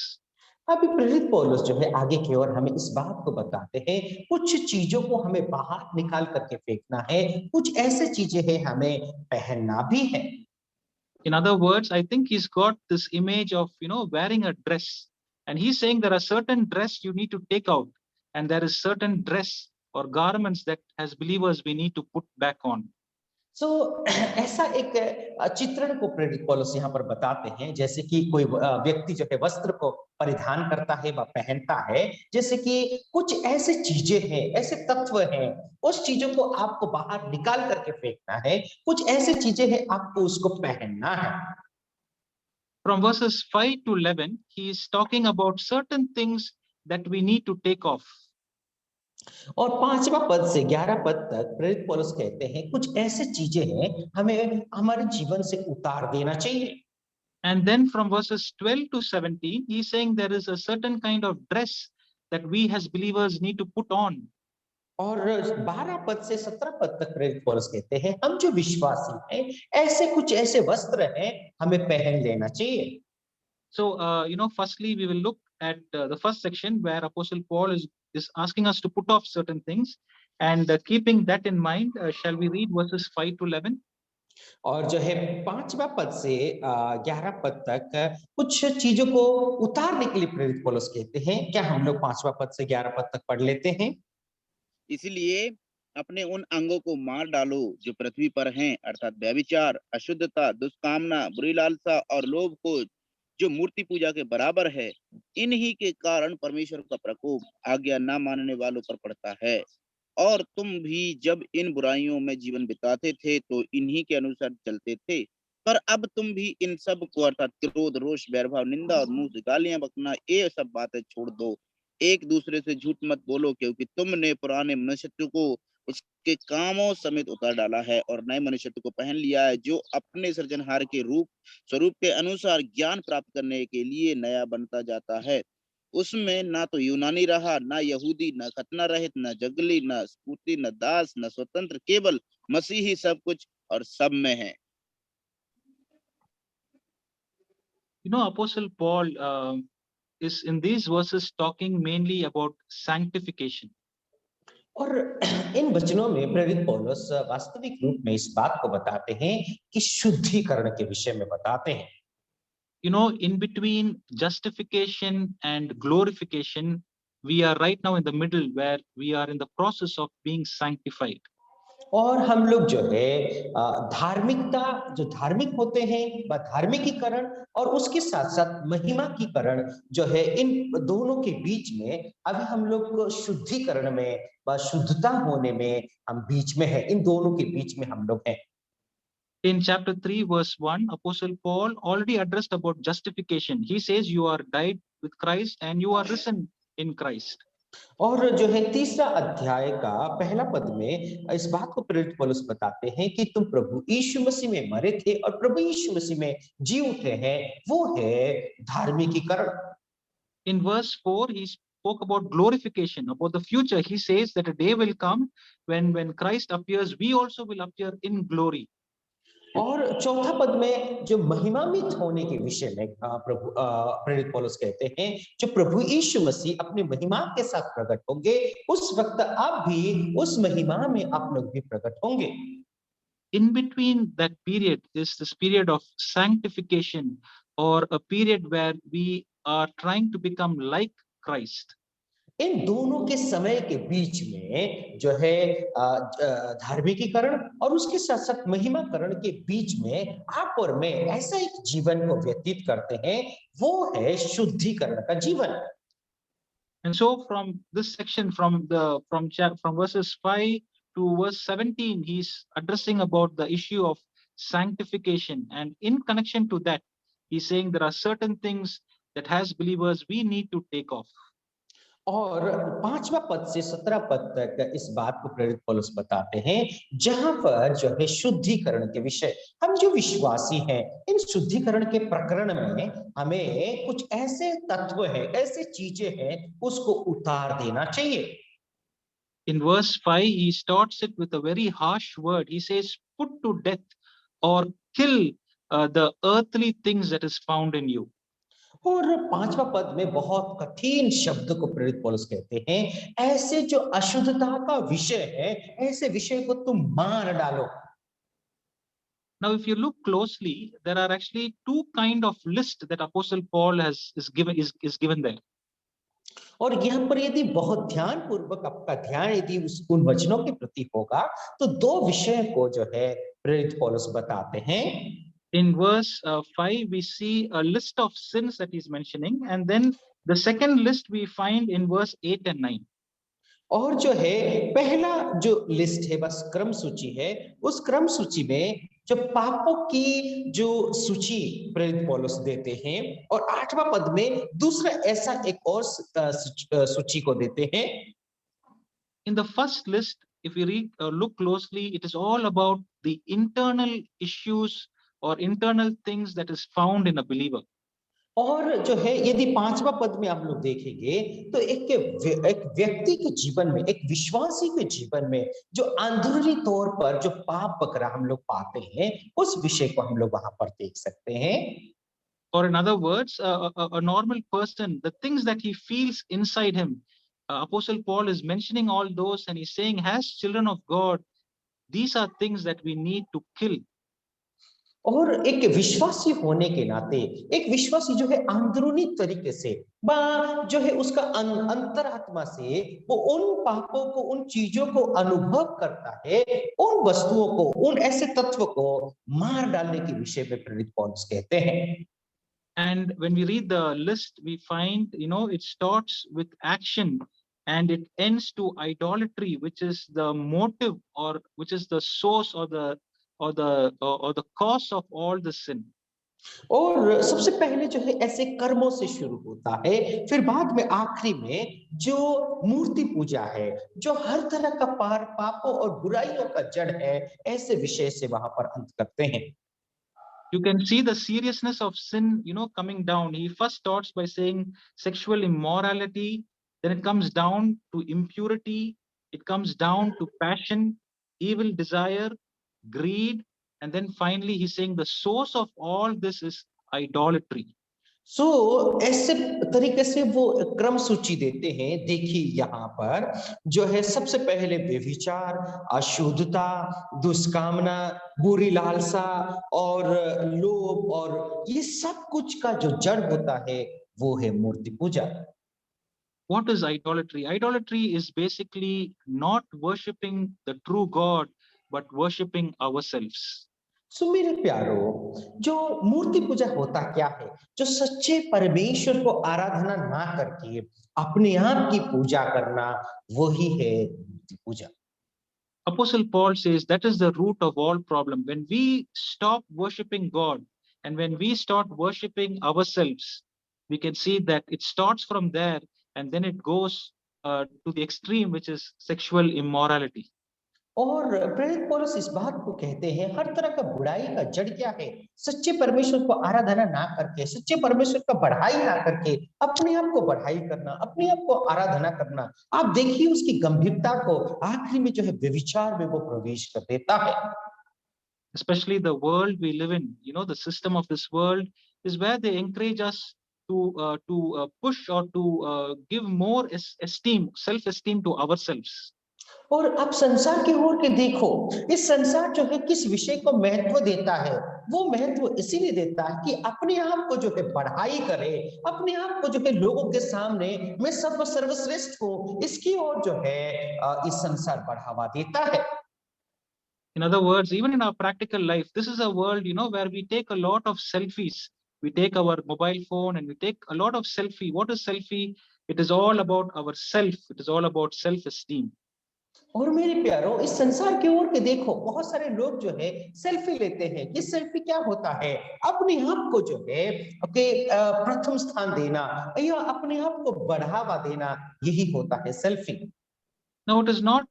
अभी प्रेरित पौलुस जो है आगे की ओर हमें इस बात को बताते हैं, कुछ चीजों को हमें बाहर निकाल करके फेंकना है, कुछ ऐसे चीजें हैं हमें पहनना भी है। In other words, I think he's got this image of, wearing a dress, and he's saying there are certain dress you need to take out, and there is certain dress or garments that as believers we need to put back on. सो ऐसा एक चित्रण को प्रेरित पौलुस यहाँ पर बताते हैं, जैसे कि कोई व्यक्ति जो है वस्त्र को परिधान करता है व पहनता है, जैसे कि कुछ ऐसे चीजें हैं, ऐसे तत्व हैं, उस चीजों को आपको बाहर निकाल करके फेंकना है, कुछ ऐसे चीजें हैं आपको उसको पहनना है। From verses 5 to 11, he is talking about certain things that we need to take off. और 5वां पद से 11 पद तक प्रेरित पौलुस कहते हैं कुछ ऐसे चीजें हैं हमें हमारे जीवन से उतार देना चाहिए। And then from verses 12 to 17, he's saying there is a certain kind of dress that we as believers need to put on. और 12 पद से 17 पद तक प्रेरित पौलुस कहते हैं हम जो विश्वासी हैं ऐसे कुछ ऐसे वस्त्र हैं हमें पहन लेना चाहिए। So, firstly, we will look at the first section where Apostle Paul is asking us to put off certain things. And keeping that in mind, shall we read verses 5 to 11? और जो है 5वां पद से 11 पद तक कुछ चीजों को उतारने के लिए प्रेरित पौलुस कहते हैं। क्या हम लोग 5वां पद से 11 पद तक पढ़ लेते हैं? इसलिए अपने उन अंगों को मार डालो जो पृथ्वी पर हैं, अर्थात व्यभिचार, अशुद्धता, दुष्कामना, बुरी लालसा और लोभ को जो मूर्ति पूजा के बराबर है। इन्हीं के कारण परमेश्वर का प्रकोप आज्ञा न मानने वालों पर पड़ता है। और तुम भी जब इन बुराइयों में जीवन बिताते थे तो इन्हीं के अनुसार चलते थे, पर अब तुम भी इन सब को अर्थात क्रोध, रोष, वैरभाव, निंदा और मुंह से गालियां बकना ये सब बातें छोड़ दो। एक दूसरे से झूठ मत बोलो, क्योंकि तुमने पुराने मनुष्यत्व को उसके कामों समेत उतार डाला है और नए मनुष्यत्व को पहन लिया है, जो अपने सृजनहार के रूप स्वरूप के अनुसार ज्ञान प्राप्त करने के लिए नया बनता जाता है। उसमें ना तो यूनानी रहा, ना यहूदी, ना खतना रहित, ना जंगली, ना स्फूर्ति, न दास, न स्वतंत्र, केवल मसीह ही सब कुछ और सब में है। Apostle Paul is in these verses talking mainly about sanctification. और इन वचनों में प्रेरित पौलुस वास्तविक रूप में इस बात को बताते हैं कि शुद्धिकरण के विषय में बताते हैं। In between justification and glorification, we are right now in the middle where we are in the process of being sanctified. और हम लोग जो है धार्मिकता जो धार्मिक होते हैं व धार्मिकीकरण और उसके साथ साथ महिमाकीकरण जो है इन दोनों के बीच में अभी हम लोग को शुद्धिकरण में व शुद्धता होने में हम बीच में है। इन दोनों के बीच में हम लोग हैं। In chapter 3 verse 1, Apostle Paul already addressed about justification. He says you are died with Christ and you are risen in Christ. और जो है 3रा अध्याय का पहला पद में इस बात को प्रेरित पौलुस बताते हैं कि तुम प्रभु यीशु मसीह में मरे थे और प्रभु यीशु मसीह में जी उठे हैं, वो है धार्मिकीकरण। In verse 4, he spoke about glorification, about the future. He says that a day will come when Christ appears, we also will appear in glory. और चौथा पद में जो महिमान्वित होने के विषय में प्रभु प्रेरित पौलुस कहते हैं जो प्रभु यीशु मसीह अपनी महिमा के साथ प्रकट होंगे उस वक्त आप भी उस महिमा में आप लोग भी प्रकट होंगे। In between that period is this period of sanctification, or a period where we are trying to become like Christ. इन दोनों के समय के बीच में जो है धार्मिकीकरण और उसके साथ साथ महिमाकरण के बीच में आप और मैं ऐसा एक जीवन को व्यतीत करते हैं, वो है शुद्धिकरण का जीवन। And so from this section, from verses 5 to verse 17, he's addressing about the issue of sanctification, and in connection to that, he's saying there are certain things that as believers we need to take off. और 5वां पद से 17 पद तक इस बात को प्रेरित पौलुस बताते हैं जहां पर जो है शुद्धिकरण के विषय हम जो विश्वासी हैं इन शुद्धिकरण के प्रकरण में हमें कुछ ऐसे तत्व हैं, ऐसे चीजें हैं उसको उतार देना चाहिए। In verse 5, he starts it with a very harsh word. He says, put to death or kill the earthly things that is found in you. और 5वां पद में बहुत कठिन शब्द को प्रेरित पौलुस कहते हैं ऐसे जो अशुद्धता का विषय है ऐसे विषय को तुम मार डालो। Now, if you look closely, there are actually two kind of list that Apostle Paul is given there. और यहाँ पर यदि बहुत ध्यान पूर्वक आपका ध्यान यदि उन वचनों के प्रति होगा तो दो विषय को जो है प्रेरित पौलुस बताते हैं। In verse 5, we see a list of sins that he's mentioning, and then the second list we find in verse 8 and 9. और जो है पहला जो लिस्ट है बस क्रम सूची है, उस क्रम सूची में जो पापों की जो सूची प्रेरित पौलुस देते हैं और 8वां पद में दूसरा ऐसा एक और सूची को देते हैं। In the first list, if you look closely, it is all about the internal issues or internal things that is found in a believer. और जो है यदि 5वां पद में हम लोग देखेंगे तो एक व्यक्ति के जीवन में, एक विश्वासी के जीवन में जो अंदरूनी तौर पर जो पाप बकरा हम लोग पाते हैं, उस विषय को हम लोग वहां पर देख सकते हैं। Or in other words, a normal person, the things that he feels inside him, Apostle Paul is mentioning all those and he's saying, as children of God, these are things that we need to kill. और एक विश्वासी होने के नाते एक विश्वासी जो है अंदरूनी तरीके से जो है उसका अंतरात्मा से वो उन पापों को, उन चीजों को अनुभव करता है, उन वस्तुओं को, उन ऐसे तत्व को मार डालने के विषय में प्रेरित पौलुस कहते हैं। And when we read the list, we find, it starts with action and it ends to idolatry, which is the motive or which is the source or the cause of all the sin. और सबसे पहले जो है ऐसे कर्मों से शुरू होता है, फिर बाद में आखिरी में जो मूर्ति पूजा है, जो हर तरह का पापों और बुराइयों का जड़ है, ऐसे विषय से वहां पर अंत करते हैं। You can see the seriousness of sin, coming down. He first starts by saying sexual immorality, then it comes down to impurity, it comes down to passion, evil desire, greed, and then finally he's saying the source of all this is idolatry. ऐसे तरीके से वो क्रम सूची देते हैं। देखिए यहाँ पर जो है सबसे पहले व्यभिचार, अशुद्धता, दुष्कामना, बुरी लालसा और लोभ, और ये सब कुछ का जो जड़ होता है वो है मूर्ति पूजा। What is idolatry? Idolatry is basically not worshipping the true God, but worshipping ourselves. मेरे प्यारो, जो मूर्ति पूजा होता क्या है? जो सच्चे परमेश्वर को आराधना ना करके अपने आप की पूजा करना, वही है मूर्ति पूजा। Apostle Paul says that is the root of all problem. When we stop worshipping God and when we start worshipping ourselves, we can see that it starts from there and then it goes to the extreme, which is sexual immorality. और प्रेरित पौलुस इस बात को कहते हैं, हर तरह का बुराई का जड़ क्या है? सच्चे परमेश्वर को आराधना ना करके, सच्चे परमेश्वर का बढ़ाई ना करके अपने आप को बढ़ाई करना, अपने आप को आराधना करना। आप देखिए उसकी गंभीरता को, आखिरी में जो है व्यभिचार में वो प्रवेश कर देता है। Especially the world we live in, the system of this world is where they encourage us to push or to give more esteem, self-esteem to ourselves. और अब संसार की ओर के देखो, इस संसार जो है किस विषय को महत्व देता है? वो महत्व इसीलिए देता है कि अपने आप को जो है बढ़ाई करे, अपने आप को जो है लोगों के सामने मैं सर्वश्रेष्ठ हूँ, इसकी ओर जो है इस संसार बढ़ावा देता है। In other words, even in our practical life, this is a world, where we take a lot of selfies. We take our mobile phone and we take a lot of selfie. What is selfie? It is all about ourself. It is all about self-esteem. और मेरे प्यारों, इस संसार की ओर के देखो, बहुत सारे लोग जो है सेल्फी लेते हैं। ये सेल्फी क्या होता है? अपने आप को जो है प्रथम स्थान देना या अपने आप को बढ़ावा देना, यही होता है selfie. Now, it is not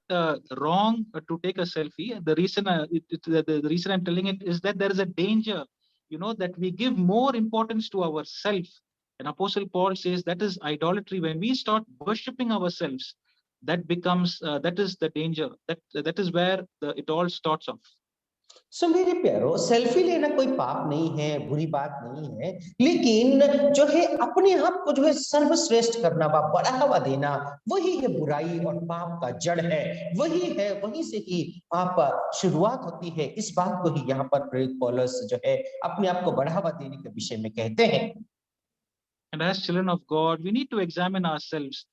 wrong to take a selfie. The reason the reason I'm telling it is that there is a danger, that we give more importance to ourselves. And Apostle Paul says that is idolatry. When we start worshipping ourselves, that becomes that is the danger. That is where it all starts off. मेरे प्यारो, selfie लेना कोई पाप नहीं है, बुरी बात नहीं है, लेकिन जो है अपने आप को जो है सर्वश्रेष्ठ करना, बढ़ावा देना, वही है बुराई और पाप का जड़ है। वही है, वहीं से ही पाप शुरुआत होती है। इस बात को ही यहाँ पर प्रेरित पौलुस जो है अपने आप को बढ़ावा देने के विषय में कहते हैं। And as children of God, we need to examine ourselves.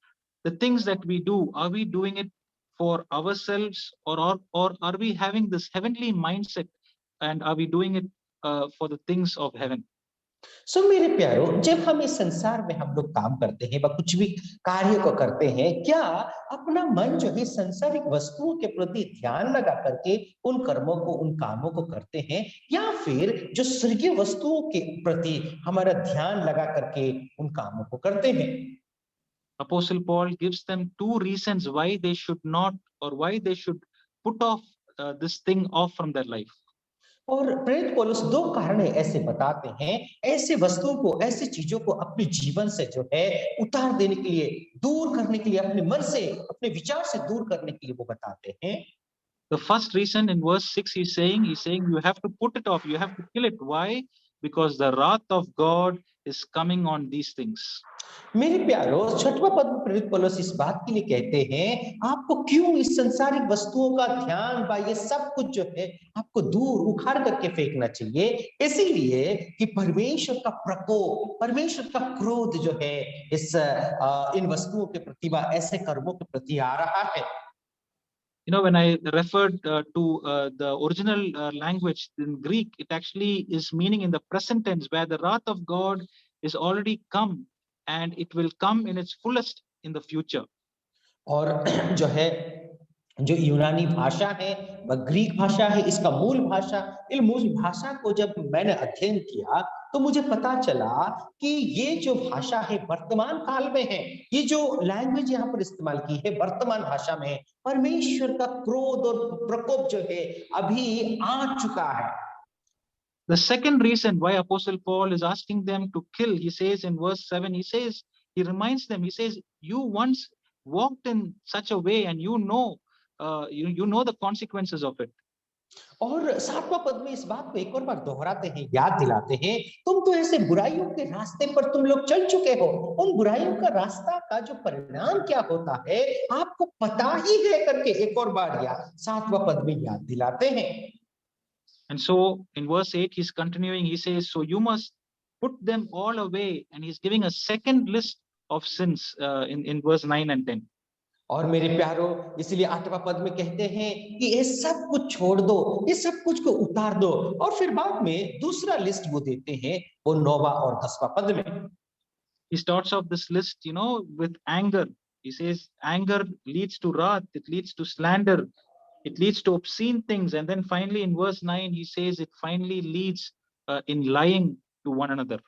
The things that we do, are we doing it for ourselves, or are we having this heavenly mindset, and are we doing it for the things of heaven? मेरे प्यारो, जब हम इस संसार में हम लोग काम करते हैं व कुछ भी कार्य को करते हैं, क्या अपना मन जो है संसारिक वस्तुओं के प्रति ध्यान लगा करके उन कर्मों को, उन कामों को करते हैं, या फिर जो स्वर्गीय वस्तुओं के प्रति हमारा ध्यान लगा करके उन कामों को करते हैं? Apostle Paul gives them two reasons why they should not, or why they should put off this thing off from their life. और प्रेरित पौलुस दो कारण ऐसे बताते हैं, ऐसे वस्तुओं को, ऐसी चीजों को अपने जीवन से जो है उतार देने के लिए, दूर करने के लिए, अपने मन से, अपने विचार से दूर करने के लिए वो बताते हैं। The first reason in verse 6, he's saying you have to put it off, you have to kill it. Why? Because the wrath of God is coming on these things. मेरे प्यारो, छठवां पद में प्रेरित पौलुस इस बात के लिए कहते हैं, आपको क्यों इस संसारिक वस्तुओं का ध्यान बा ये सब कुछ जो है आपको दूर उखाड़ करके फेंकना चाहिए, इसीलिए कि परमेश्वर का प्रकोप, परमेश्वर का क्रोध जो है इस इन वस्तुओं के प्रति, ऐसे कर्मों के प्रति आ रहा है। You know, when I referred to the original language in Greek, it actually is meaning in the present tense, where the wrath of God is already come and it will come in its fullest in the future. और जो है, जो यूनानी भाषा है, वह Greek भाषा है, इसका मूल भाषा, इन मूल भाषा को जब मैंने अध्ययन किया तो मुझे पता चला कि ये जो भाषा है वर्तमान काल में है, ये जो लैंग्वेज यहाँ पर इस्तेमाल की है वर्तमान भाषा में, परमेश्वर का क्रोध और प्रकोप जो है अभी आ चुका है। The second reason why Apostle Paul is asking them to kill, he says in verse 7, he reminds them, he says, you once walked in such a way and you know the consequences of it. और सातवां पद में इस बात को एक और बार दोहराते हैं, याद दिलाते हैं, तुम तो ऐसे बुराइयों के रास्ते पर तुम लोग चल चुके हो, उन बुराइयों का रास्ता का जो परिणाम क्या होता है आपको पता ही है करके एक और बार सातवां पद में याद दिलाते हैं। And so in verse 8, he's continuing, he says, so you must put them all away. And he's giving a second list of sins in verse 9 and 10. और मेरे प्यारो, इसलिए आठवां पद में कहते हैं कि ये सब कुछ छोड़ दो, ये सब कुछ को उतार दो, और फिर बाद में दूसरा लिस्ट वो देते हैं, वो 9वां और 10वां पद में। He starts off this list, with anger. He says, anger leads to wrath, it leads to slander, it leads to obscene things. And then finally in verse 9, he says it finally leads in lying to one another.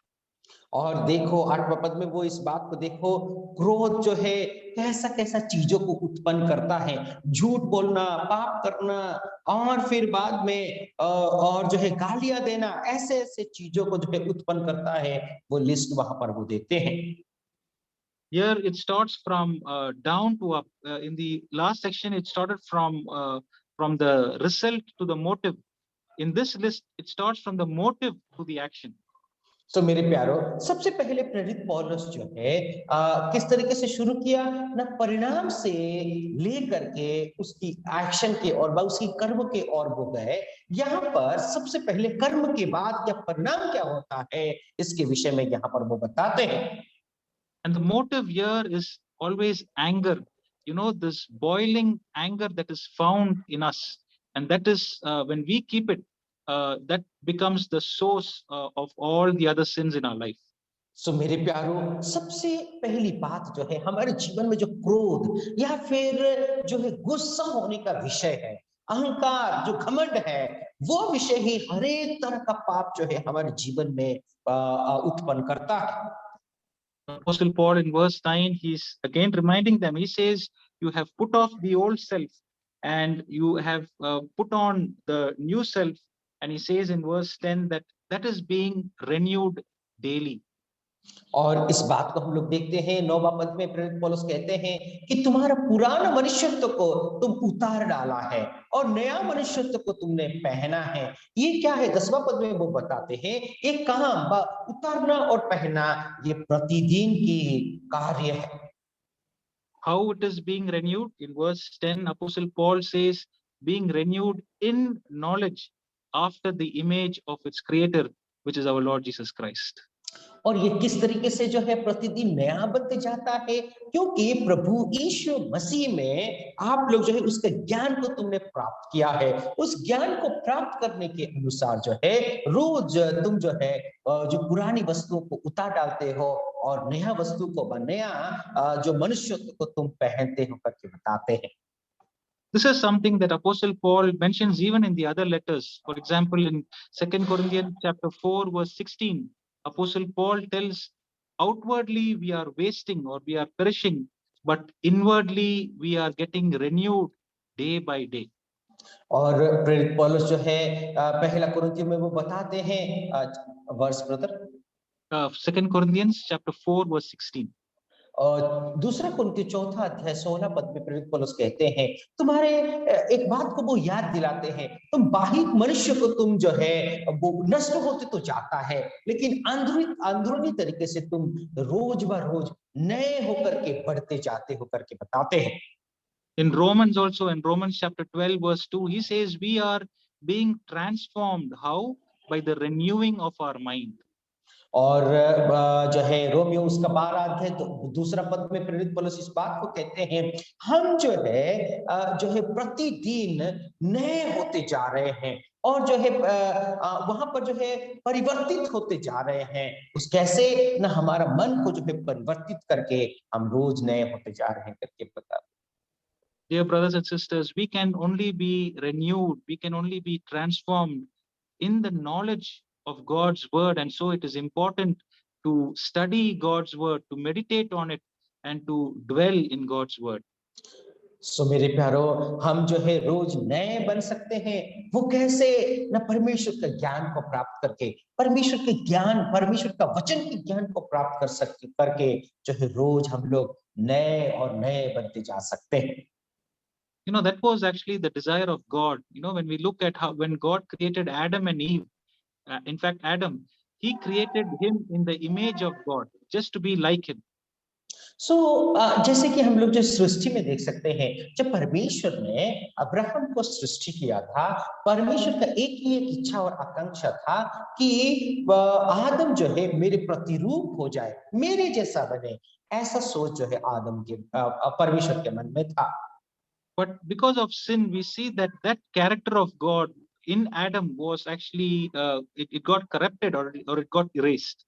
और देखो 8वां पद में वो इस बात को देखो, क्रोध जो है कैसा कैसा चीजों को उत्पन्न करता है, झूठ बोलना, पाप करना, और फिर बाद में और जो है गालियां देना, ऐसे ऐसे चीजों को जो है उत्पन्न करता है, वो लिस्ट वहां पर वो देते हैं। Here it starts from down to up. In the last section, it started from the result to the motive. In this list, it starts from the motive to the action. तो मेरे प्यारो, सबसे पहले प्रेरित पौलुस जो है किस तरीके से शुरू किया ना, परिणाम से लेकर के उसकी एक्शन के और उसकी कर्म के और वो गए। यहाँ पर सबसे पहले कर्म के बाद क्या परिणाम क्या होता है, इसके विषय में यहाँ पर वो बताते हैं। And the motive here is always anger. This boiling anger that is found in us, and that is when we keep it, that becomes the source of all the other sins in our life. सो मेरे प्यारो, सबसे पहली बात जो है हमारे जीवन में जो क्रोध या फिर जो है गुस्सा होने का विषय है, अहंकार, जो घमंड है, वो विषय ही हर एक तरह का पाप जो है हमारे जीवन में उत्पन्न करता है। Apostle Paul in verse 9, he's again reminding them, he says, you have put off the old self and you have put on the new self. And he says in verse 10 that is being renewed daily. और इस बात को हम लोग देखते हैं 9वां पद में प्रेरित पौलुस कहते हैं कि तुम्हारा पुराना मनुष्यत्व को तुम उतार डाला है और नया मनुष्यत्व को तुमने पहना है। ये क्या है? 10वां पद में वो बताते हैं, एक काम उतारना और पहनना ये प्रतिदिन की कार्य है। How it is being renewed? In verse 10, Apostle Paul says, being renewed in knowledge after the image of its creator, which is our Lord Jesus Christ. और ये किस तरीके से जो है प्रतिदिन नया बनते जाता है, क्योंकि प्रभु यीशु मसीह में आप लोग जो है उसके ज्ञान को तुमने प्राप्त किया है। उस ज्ञान को प्राप्त करने के अनुसार जो है रोज तुम जो है जो पुरानी वस्तुओं को उतार डालते हो और नया वस्तु को, नया जो मनुष्यत्व को तुम पहनते हो करके बताते हैं। This is something that Apostle Paul mentions even in the other letters. For example, in 2 Corinthians chapter 4, verse 16, Apostle Paul tells, outwardly we are wasting or we are perishing, but inwardly we are getting renewed day by day. और प्रेरित पौलुस जो है पहला कुरिन्थियों में वो बताते हैं वर्ष ब्रदर 2 Corinthians chapter 4 verse 16. और दूसरा कुरिन्थियों चौथा अध्याय 16 पद में प्रेरित पौलुस कहते हैं तुम्हारे एक बात को वो याद दिलाते हैं तुम बाहिर मनुष्य को तुम जो है वो नष्ट होते तो जाता है लेकिन अंदरूनी तरीके से तुम रोज ब रोज नए होकर के बढ़ते जाते हो करके बताते हैं In Romans also, in Romans chapter 12 verse 2, he says we are being transformed. How? By the renewing of our mind. और जो है रोमियो उसका 12 अध्याय दूसरा पद में प्रेरित पौलुस इस बात को कहते हैं हम जो है प्रतिदिन नए होते जा रहे हैं और जो है वहां पर जो है परिवर्तित होते जा रहे हैं उस कैसे ना हमारा मन को जो है परिवर्तित करके हम रोज नए होते जा रहे हैं करके बता Dear brothers and sisters, we can only be renewed, we can only be transformed in the knowledge of God's word. And so it is important to study God's word, to meditate on it, and to dwell in God's word. सो मेरे प्यारो हम जो है रोज नए बन सकते हैं वो कैसे ना परमेश्वर का ज्ञान को प्राप्त करके परमेश्वर के ज्ञान परमेश्वर का वचन के ज्ञान को प्राप्त कर सकते करके जो है रोज हम लोग नए और नए बनते जा सकते हैं You know, that was actually the desire of God. You know, when we look at how, when God created Adam and Eve, in fact, Adam, he created him in the image of God, just to be like him. सो जैसे कि हम लोग जो सृष्टि में देख सकते हैं जब परमेश्वर ने अब्राहम को सृष्टि किया था परमेश्वर का एक इच्छा और आकांक्षा था कि आदम जो है मेरे प्रतिरूप हो जाए मेरे जैसा बने ऐसा सोच जो है आदम के परमेश्वर के मन में था But because of sin, we see that that character of God in Adam was actually, it got corrupted or it got erased.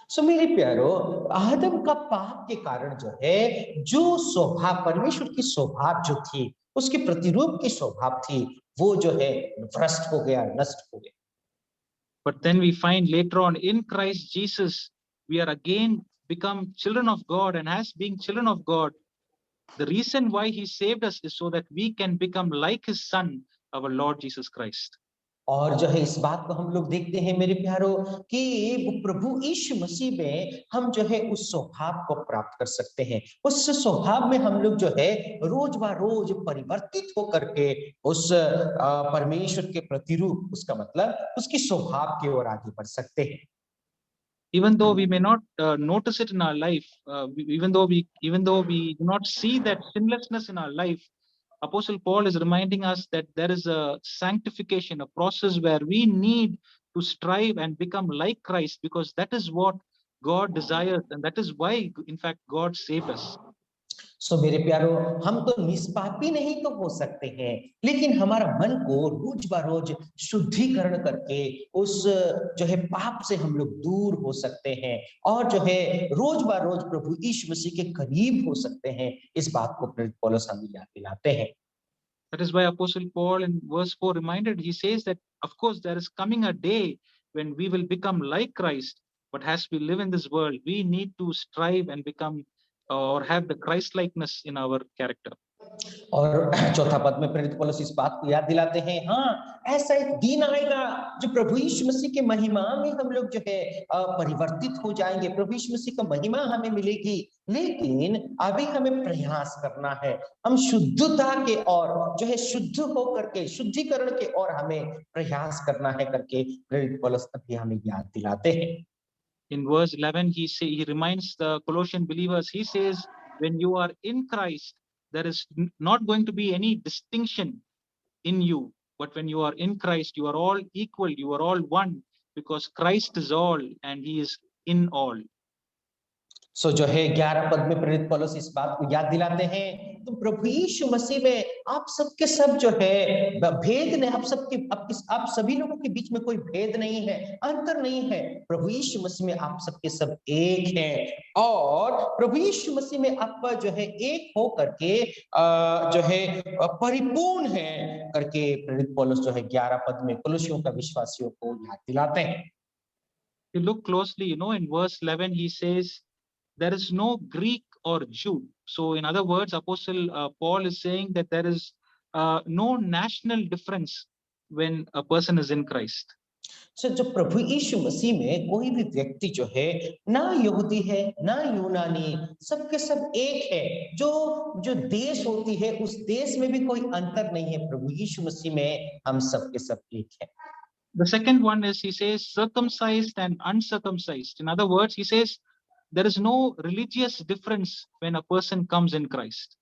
सो मेरे प्यारो आदम का पाप के कारण जो है जो स्वभाव परमेश्वर की स्वभाव जो थी उसके प्रतिरूप की स्वभाव थी वो जो है भ्रष्ट हो गया नष्ट हो गया But then we find later on in Christ Jesus, we are again become children of God, and as being children of God, the reason why he saved us is so that we can become like his son, our Lord Jesus Christ. और जो है इस बात को हम लोग देखते हैं मेरे प्यारो कि वो प्रभु यीशु मसीह में हम जो है उस स्वभाव को प्राप्त कर सकते हैं उस स्वभाव में हम लोग जो है रोज ब रोज परिवर्तित होकर के उस परमेश्वर के प्रतिरूप उसका मतलब उसकी स्वभाव की ओर आगे बढ़ सकते हैं Even though we may not notice it in our life, even though we do not see that sinlessness in our life, Apostle Paul is reminding us that there is a sanctification, a process where we need to strive and become like Christ, because that is what God desires, and that is why, in fact, God saved us. सो मेरे प्यारो हम तो निष्पापी नहीं तो हो सकते हैं लेकिन हमारा मन को रोज ब रोज शुद्धिकरण करके उस जो है पाप से हम लोग दूर हो सकते हैं और जो है रोज ब रोज प्रभु यीशु मसीह के करीब हो सकते हैं इस बात को प्रेरित पौलुस हमें याद दिलाते हैं That is why Apostle Paul in verse 4 reminded, he says that, of course, there is coming a day when we will become like Christ, but as we live in this world, we need to strive and become or have the Christ likeness in our character. और चौथा पद में प्रेरित पौलुस इस बात को याद दिलाते हैं हाँ ऐसा एक दिन आएगा जो प्रभु यीशु मसीह के महिमा में हम लोग जो है परिवर्तित हो जाएंगे प्रभु यीशु मसीह का महिमा हमें मिलेगी लेकिन अभी हमें प्रयास करना है हम शुद्धता के और जो है शुद्ध होकर के शुद्धिकरण के और हमें प्रयास करना है करके प्रेरित पौलुस अभी हमें याद दिलाते हैं In verse 11, he reminds the Colossian believers, he says, when you are in Christ, there is not going to be any distinction in you, but when you are in Christ, you are all equal, you are all one, because Christ is all and he is in all. सो जो है 11 पद में प्रेरित पौलुस इस बात को याद दिलाते हैं तो प्रभु यीशु मसीह में आप सबके सब जो है भेद नहीं आप सभी लोगों के बीच में कोई भेद नहीं है अंतर नहीं है प्रभु यीशु मसीह में आप सबके सब एक हैं और प्रभु यीशु मसीह में आप जो है एक हो करके जो है परिपूर्ण है करके प्रेरित पौलुस जो है 11 पद में कुलुसियों का विश्वासियों को याद दिलाते हैं If you look closely, you know, in verse 11, he says, there is no Greek or Jew. So in other words, Apostle Paul is saying that there is no national difference when a person is in Christ. सो जो प्रभु यीशु मसीह में कोई भी व्यक्ति जो है, ना यहूदी है ना यूनानी, सबके सब एक है। जो जो देश होती है उस देश में भी कोई अंतर नहीं है। प्रभु यीशु मसीह में हम सबके सब एक है। The second one is, he says, circumcised and uncircumcised. In other words, he says there is no religious difference when a person comes in Christ.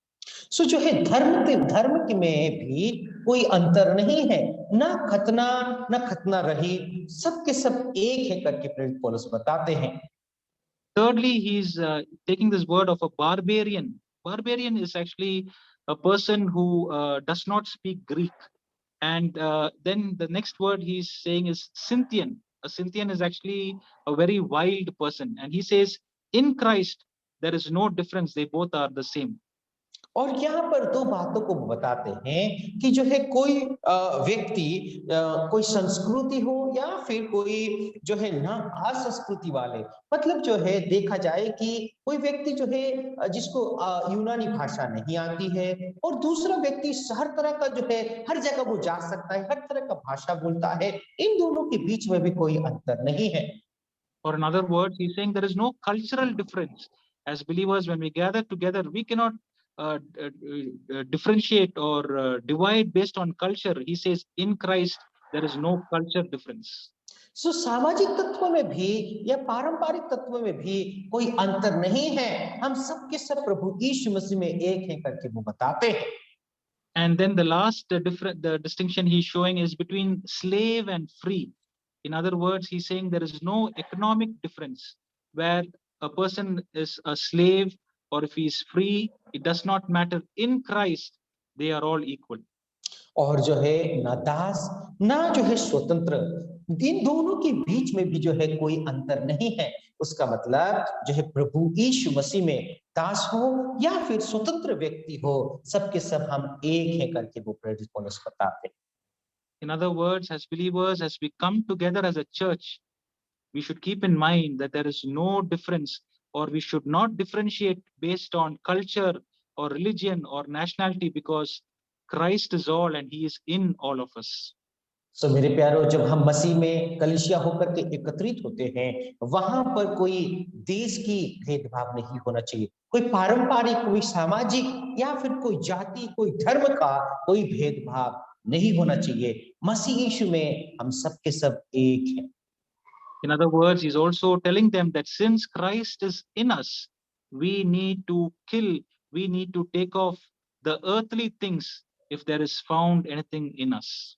सो जो है धर्म के में भी कोई अंतर नहीं है, ना खतना रही, सबके सब एक है करके प्रेरित पौलुस बताते हैं। Thirdly, he's taking this word of a barbarian. Barbarian is actually a person who does not speak Greek. And then the next word he's saying is Scythian. A Scythian is actually a very wild person. And he says, in Christ, there is no difference. They both are the same. और यहाँ पर दो बातों को बताते हैं कि जो है कोई व्यक्ति कोई संस्कृति हो या फिर कोई जो है ना असंस्कृति वाले, मतलब जो है देखा जाए कि कोई व्यक्ति जो है जिसको यूनानी भाषा नहीं आती है और दूसरा व्यक्ति हर तरह का जो है हर जगह वो जा सकता है, हर तरह का भाषा बोलता है, इन दोनों के बीच में भी कोई अंतर नहीं है। Or in other words, he's saying there is no cultural difference. As believers, when we gather together, we cannot differentiate or divide based on culture. He says in Christ there is no culture difference. सो सामाजिक तत्व में भी या पारंपरिक तत्व में भी कोई अंतर नहीं है। हम सबके सब प्रभु यीशु मसीह में एक हैं करके वो बताते हैं। And then the last the distinction he's showing is between slave and free. In other words, he's saying there is no economic difference where a person is a slave or if he is free, it does not matter. In Christ, they are all equal. और जो है ना दास ना जो है स्वतंत्र, इन दोनों के बीच में भी जो है कोई अंतर नहीं है। उसका मतलब जो है प्रभु यीशु मसीह में दास हो या फिर स्वतंत्र व्यक्ति हो, सबके सब हम एक हैं करके वो प्रेरित पौलुस बताते हैं। In other words, as believers, as we come together as a church, we should keep in mind that there is no difference, or we should not differentiate based on culture or religion or nationality, because Christ is all and he is in all of us. सो मेरे प्यारो, जब हम मसीह में कलीसिया होकर के एकत्रित होते हैं, वहां पर कोई देश की भेदभाव नहीं होना चाहिए, कोई पारंपरिक, कोई सामाजिक या फिर कोई जाति, कोई धर्म का कोई भेदभाव नहीं होना चाहिए। मसीह यीशु में हम सबके सब एक हैं। In other words, he's also telling them that since Christ is in us, we need to kill, we need to take off the earthly things if there is found anything in us.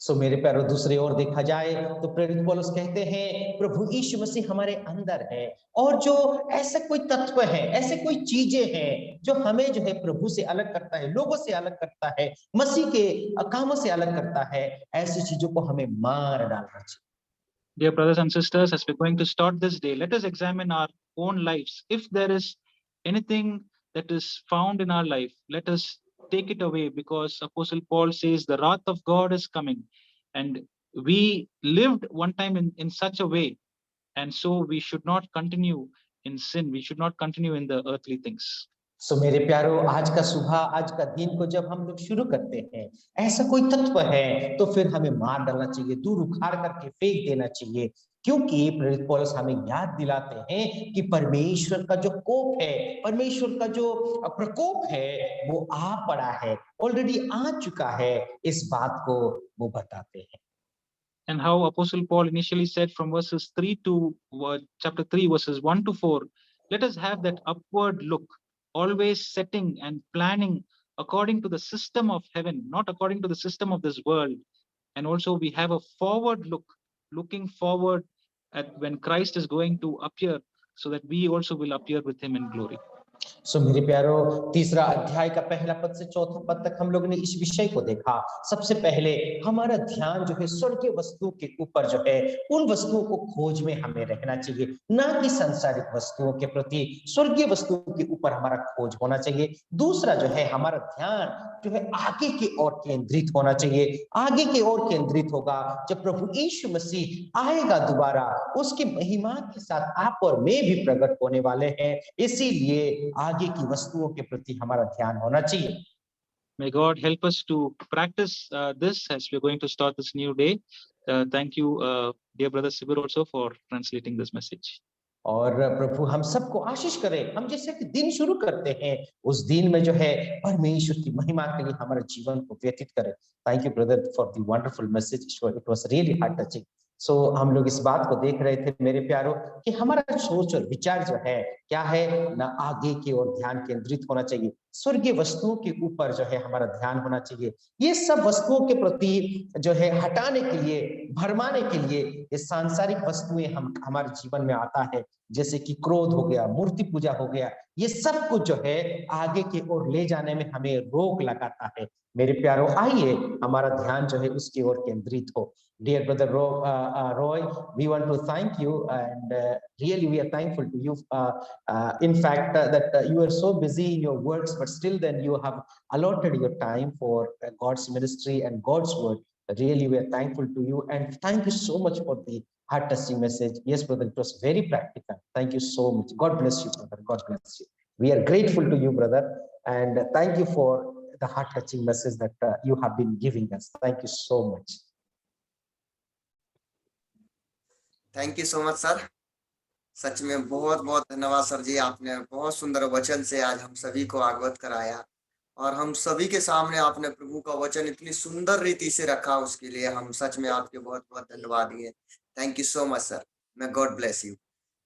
सो मेरे प्यारो, दूसरी ओर देखा जाए तो प्रेरित पौलुस कहते हैं प्रभु यीशु मसीह हमारे अंदर है, और जो ऐसा कोई तत्व है, ऐसे कोई चीजें हैं जो हमें जो है प्रभु से अलग करता है, लोगों से अलग करता है, मसीह के कामों से अलग करता है, ऐसी चीजों को हमें मार डालना चाहिए। Dear brothers and sisters, as we're going to start this day, let us examine our own lives. If there is anything that is found in our life, let us take it away, because Apostle Paul says the wrath of God is coming, and we lived one time in such a way, and so we should not continue in sin. We should not continue in the earthly things. सो मेरे प्यारो, आज का सुबह, आज का दिन को जब हम लोग शुरू करते हैं, ऐसा कोई तत्व है तो फिर हमें मार डालना चाहिए, दूर उखाड़ करके फेंक देना चाहिए, क्योंकि प्रेरित पौलुस हमें याद दिलाते हैं कि परमेश्वर का जो कोप है, परमेश्वर का जो प्रकोप है, वो आ पड़ा है, ऑलरेडी आ चुका है। इस बात को वो बताते हैं। And how Apostle Paul initially said from verses 3 to chapter 3, verses 1 to 4, let us have that upward look, always setting and planning according to the system of heaven, not according to the system of this world. And also we have a forward look, looking forward at when Christ is going to appear, so that we also will appear with him in glory. सो मेरे प्यारो, तीसरा अध्याय का पहला पद से चौथा पद तक हम लोगों ने इस विषय को देखा। सबसे पहले हमारा ध्यान जो है स्वर्गीय वस्तुओं के ऊपर जो है, उन वस्तुओं को खोज में हमें रहना चाहिए, ना कि सांसारिक वस्तुओं के प्रति, स्वर्गीय वस्तुओं के ऊपर हमारा खोज होना चाहिए। दूसरा जो है हमारा ध्यान जो है आगे की ओर केंद्रित होना चाहिए। आगे की ओर केंद्रित होगा जब प्रभु यीशु मसीह आएगा दोबारा, उसकी महिमा के साथ आप और मैं भी प्रकट होने वाले हैं, इसीलिए आगे की वस्तुओं के प्रति हमारा ध्यान होना चाहिए। May God help us to practice this as we're going to start this new day. Thank you, dear brother Sibir, also for translating this message. और प्रभु हम सबको आशीष करें। हम जैसे कि दिन शुरू करते हैं, उस दिन में जो है परमेश्वर की महिमा के लिए हमारे जीवन को व्यतीत करें। Thank you brother for the wonderful message, it was really heart touching. So हम लोग इस बात को देख रहे थे मेरे प्यारों कि हमारा सोच और विचार जो है क्या है ना, आगे की ओर ध्यान केंद्रित होना चाहिए। स्वर्गीय वस्तुओं के ऊपर जो है हमारा ध्यान होना चाहिए। ये सब वस्तुओं के प्रति जो है हटाने के लिए, भरमाने के लिए ये सांसारिक वस्तुएं हमारे जीवन में आता है, जैसे कि क्रोध हो गया, मूर्ति पूजा हो गया, ये सब कुछ जो है आगे की ओर ले जाने में हमें रोक लगाता है। मेरे प्यारों, आइए हमारा ध्यान जो है उसकी ओर केंद्रित हो। Dear brother Roy, we want to thank you, and really we are thankful to you. In fact, that you are so busy in your works, but still then you have allotted your time for God's ministry and God's word. Really, we are thankful to you, and thank you so much for the heart-touching message. Yes, brother, it was very practical. Thank you so much. God bless you, brother. God bless you. We are grateful to you, brother, and thank you for the heart-touching message that you have been giving us. Thank you so much. Thank you so much sir. सच में बहुत बहुत धन्यवाद sir जी, आपने बहुत सुंदर वचन से आज हम सभी को अवगत कराया और हम सभी के सामने आपने प्रभु का वचन इतनी सुंदर रीति से रखा, उसके लिए हम सच में आपके बहुत बहुत धन्यवाद दिए। Thank you so much sir, may God bless you.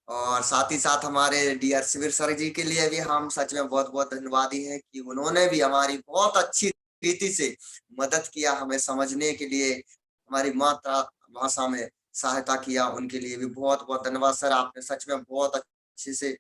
और साथ ही साथ हमारे डियर शिविर सर जी के लिए भी हम सच में बहुत बहुत धन्यवादी हैं कि उन्होंने भी हमारी बहुत अच्छी रीति से मदद किया, हमें समझने के लिए हमारी मातृभाषा में सहायता किया। उनके लिए भी बहुत बहुत धन्यवाद सर। आपने सच में बहुत अच्छे से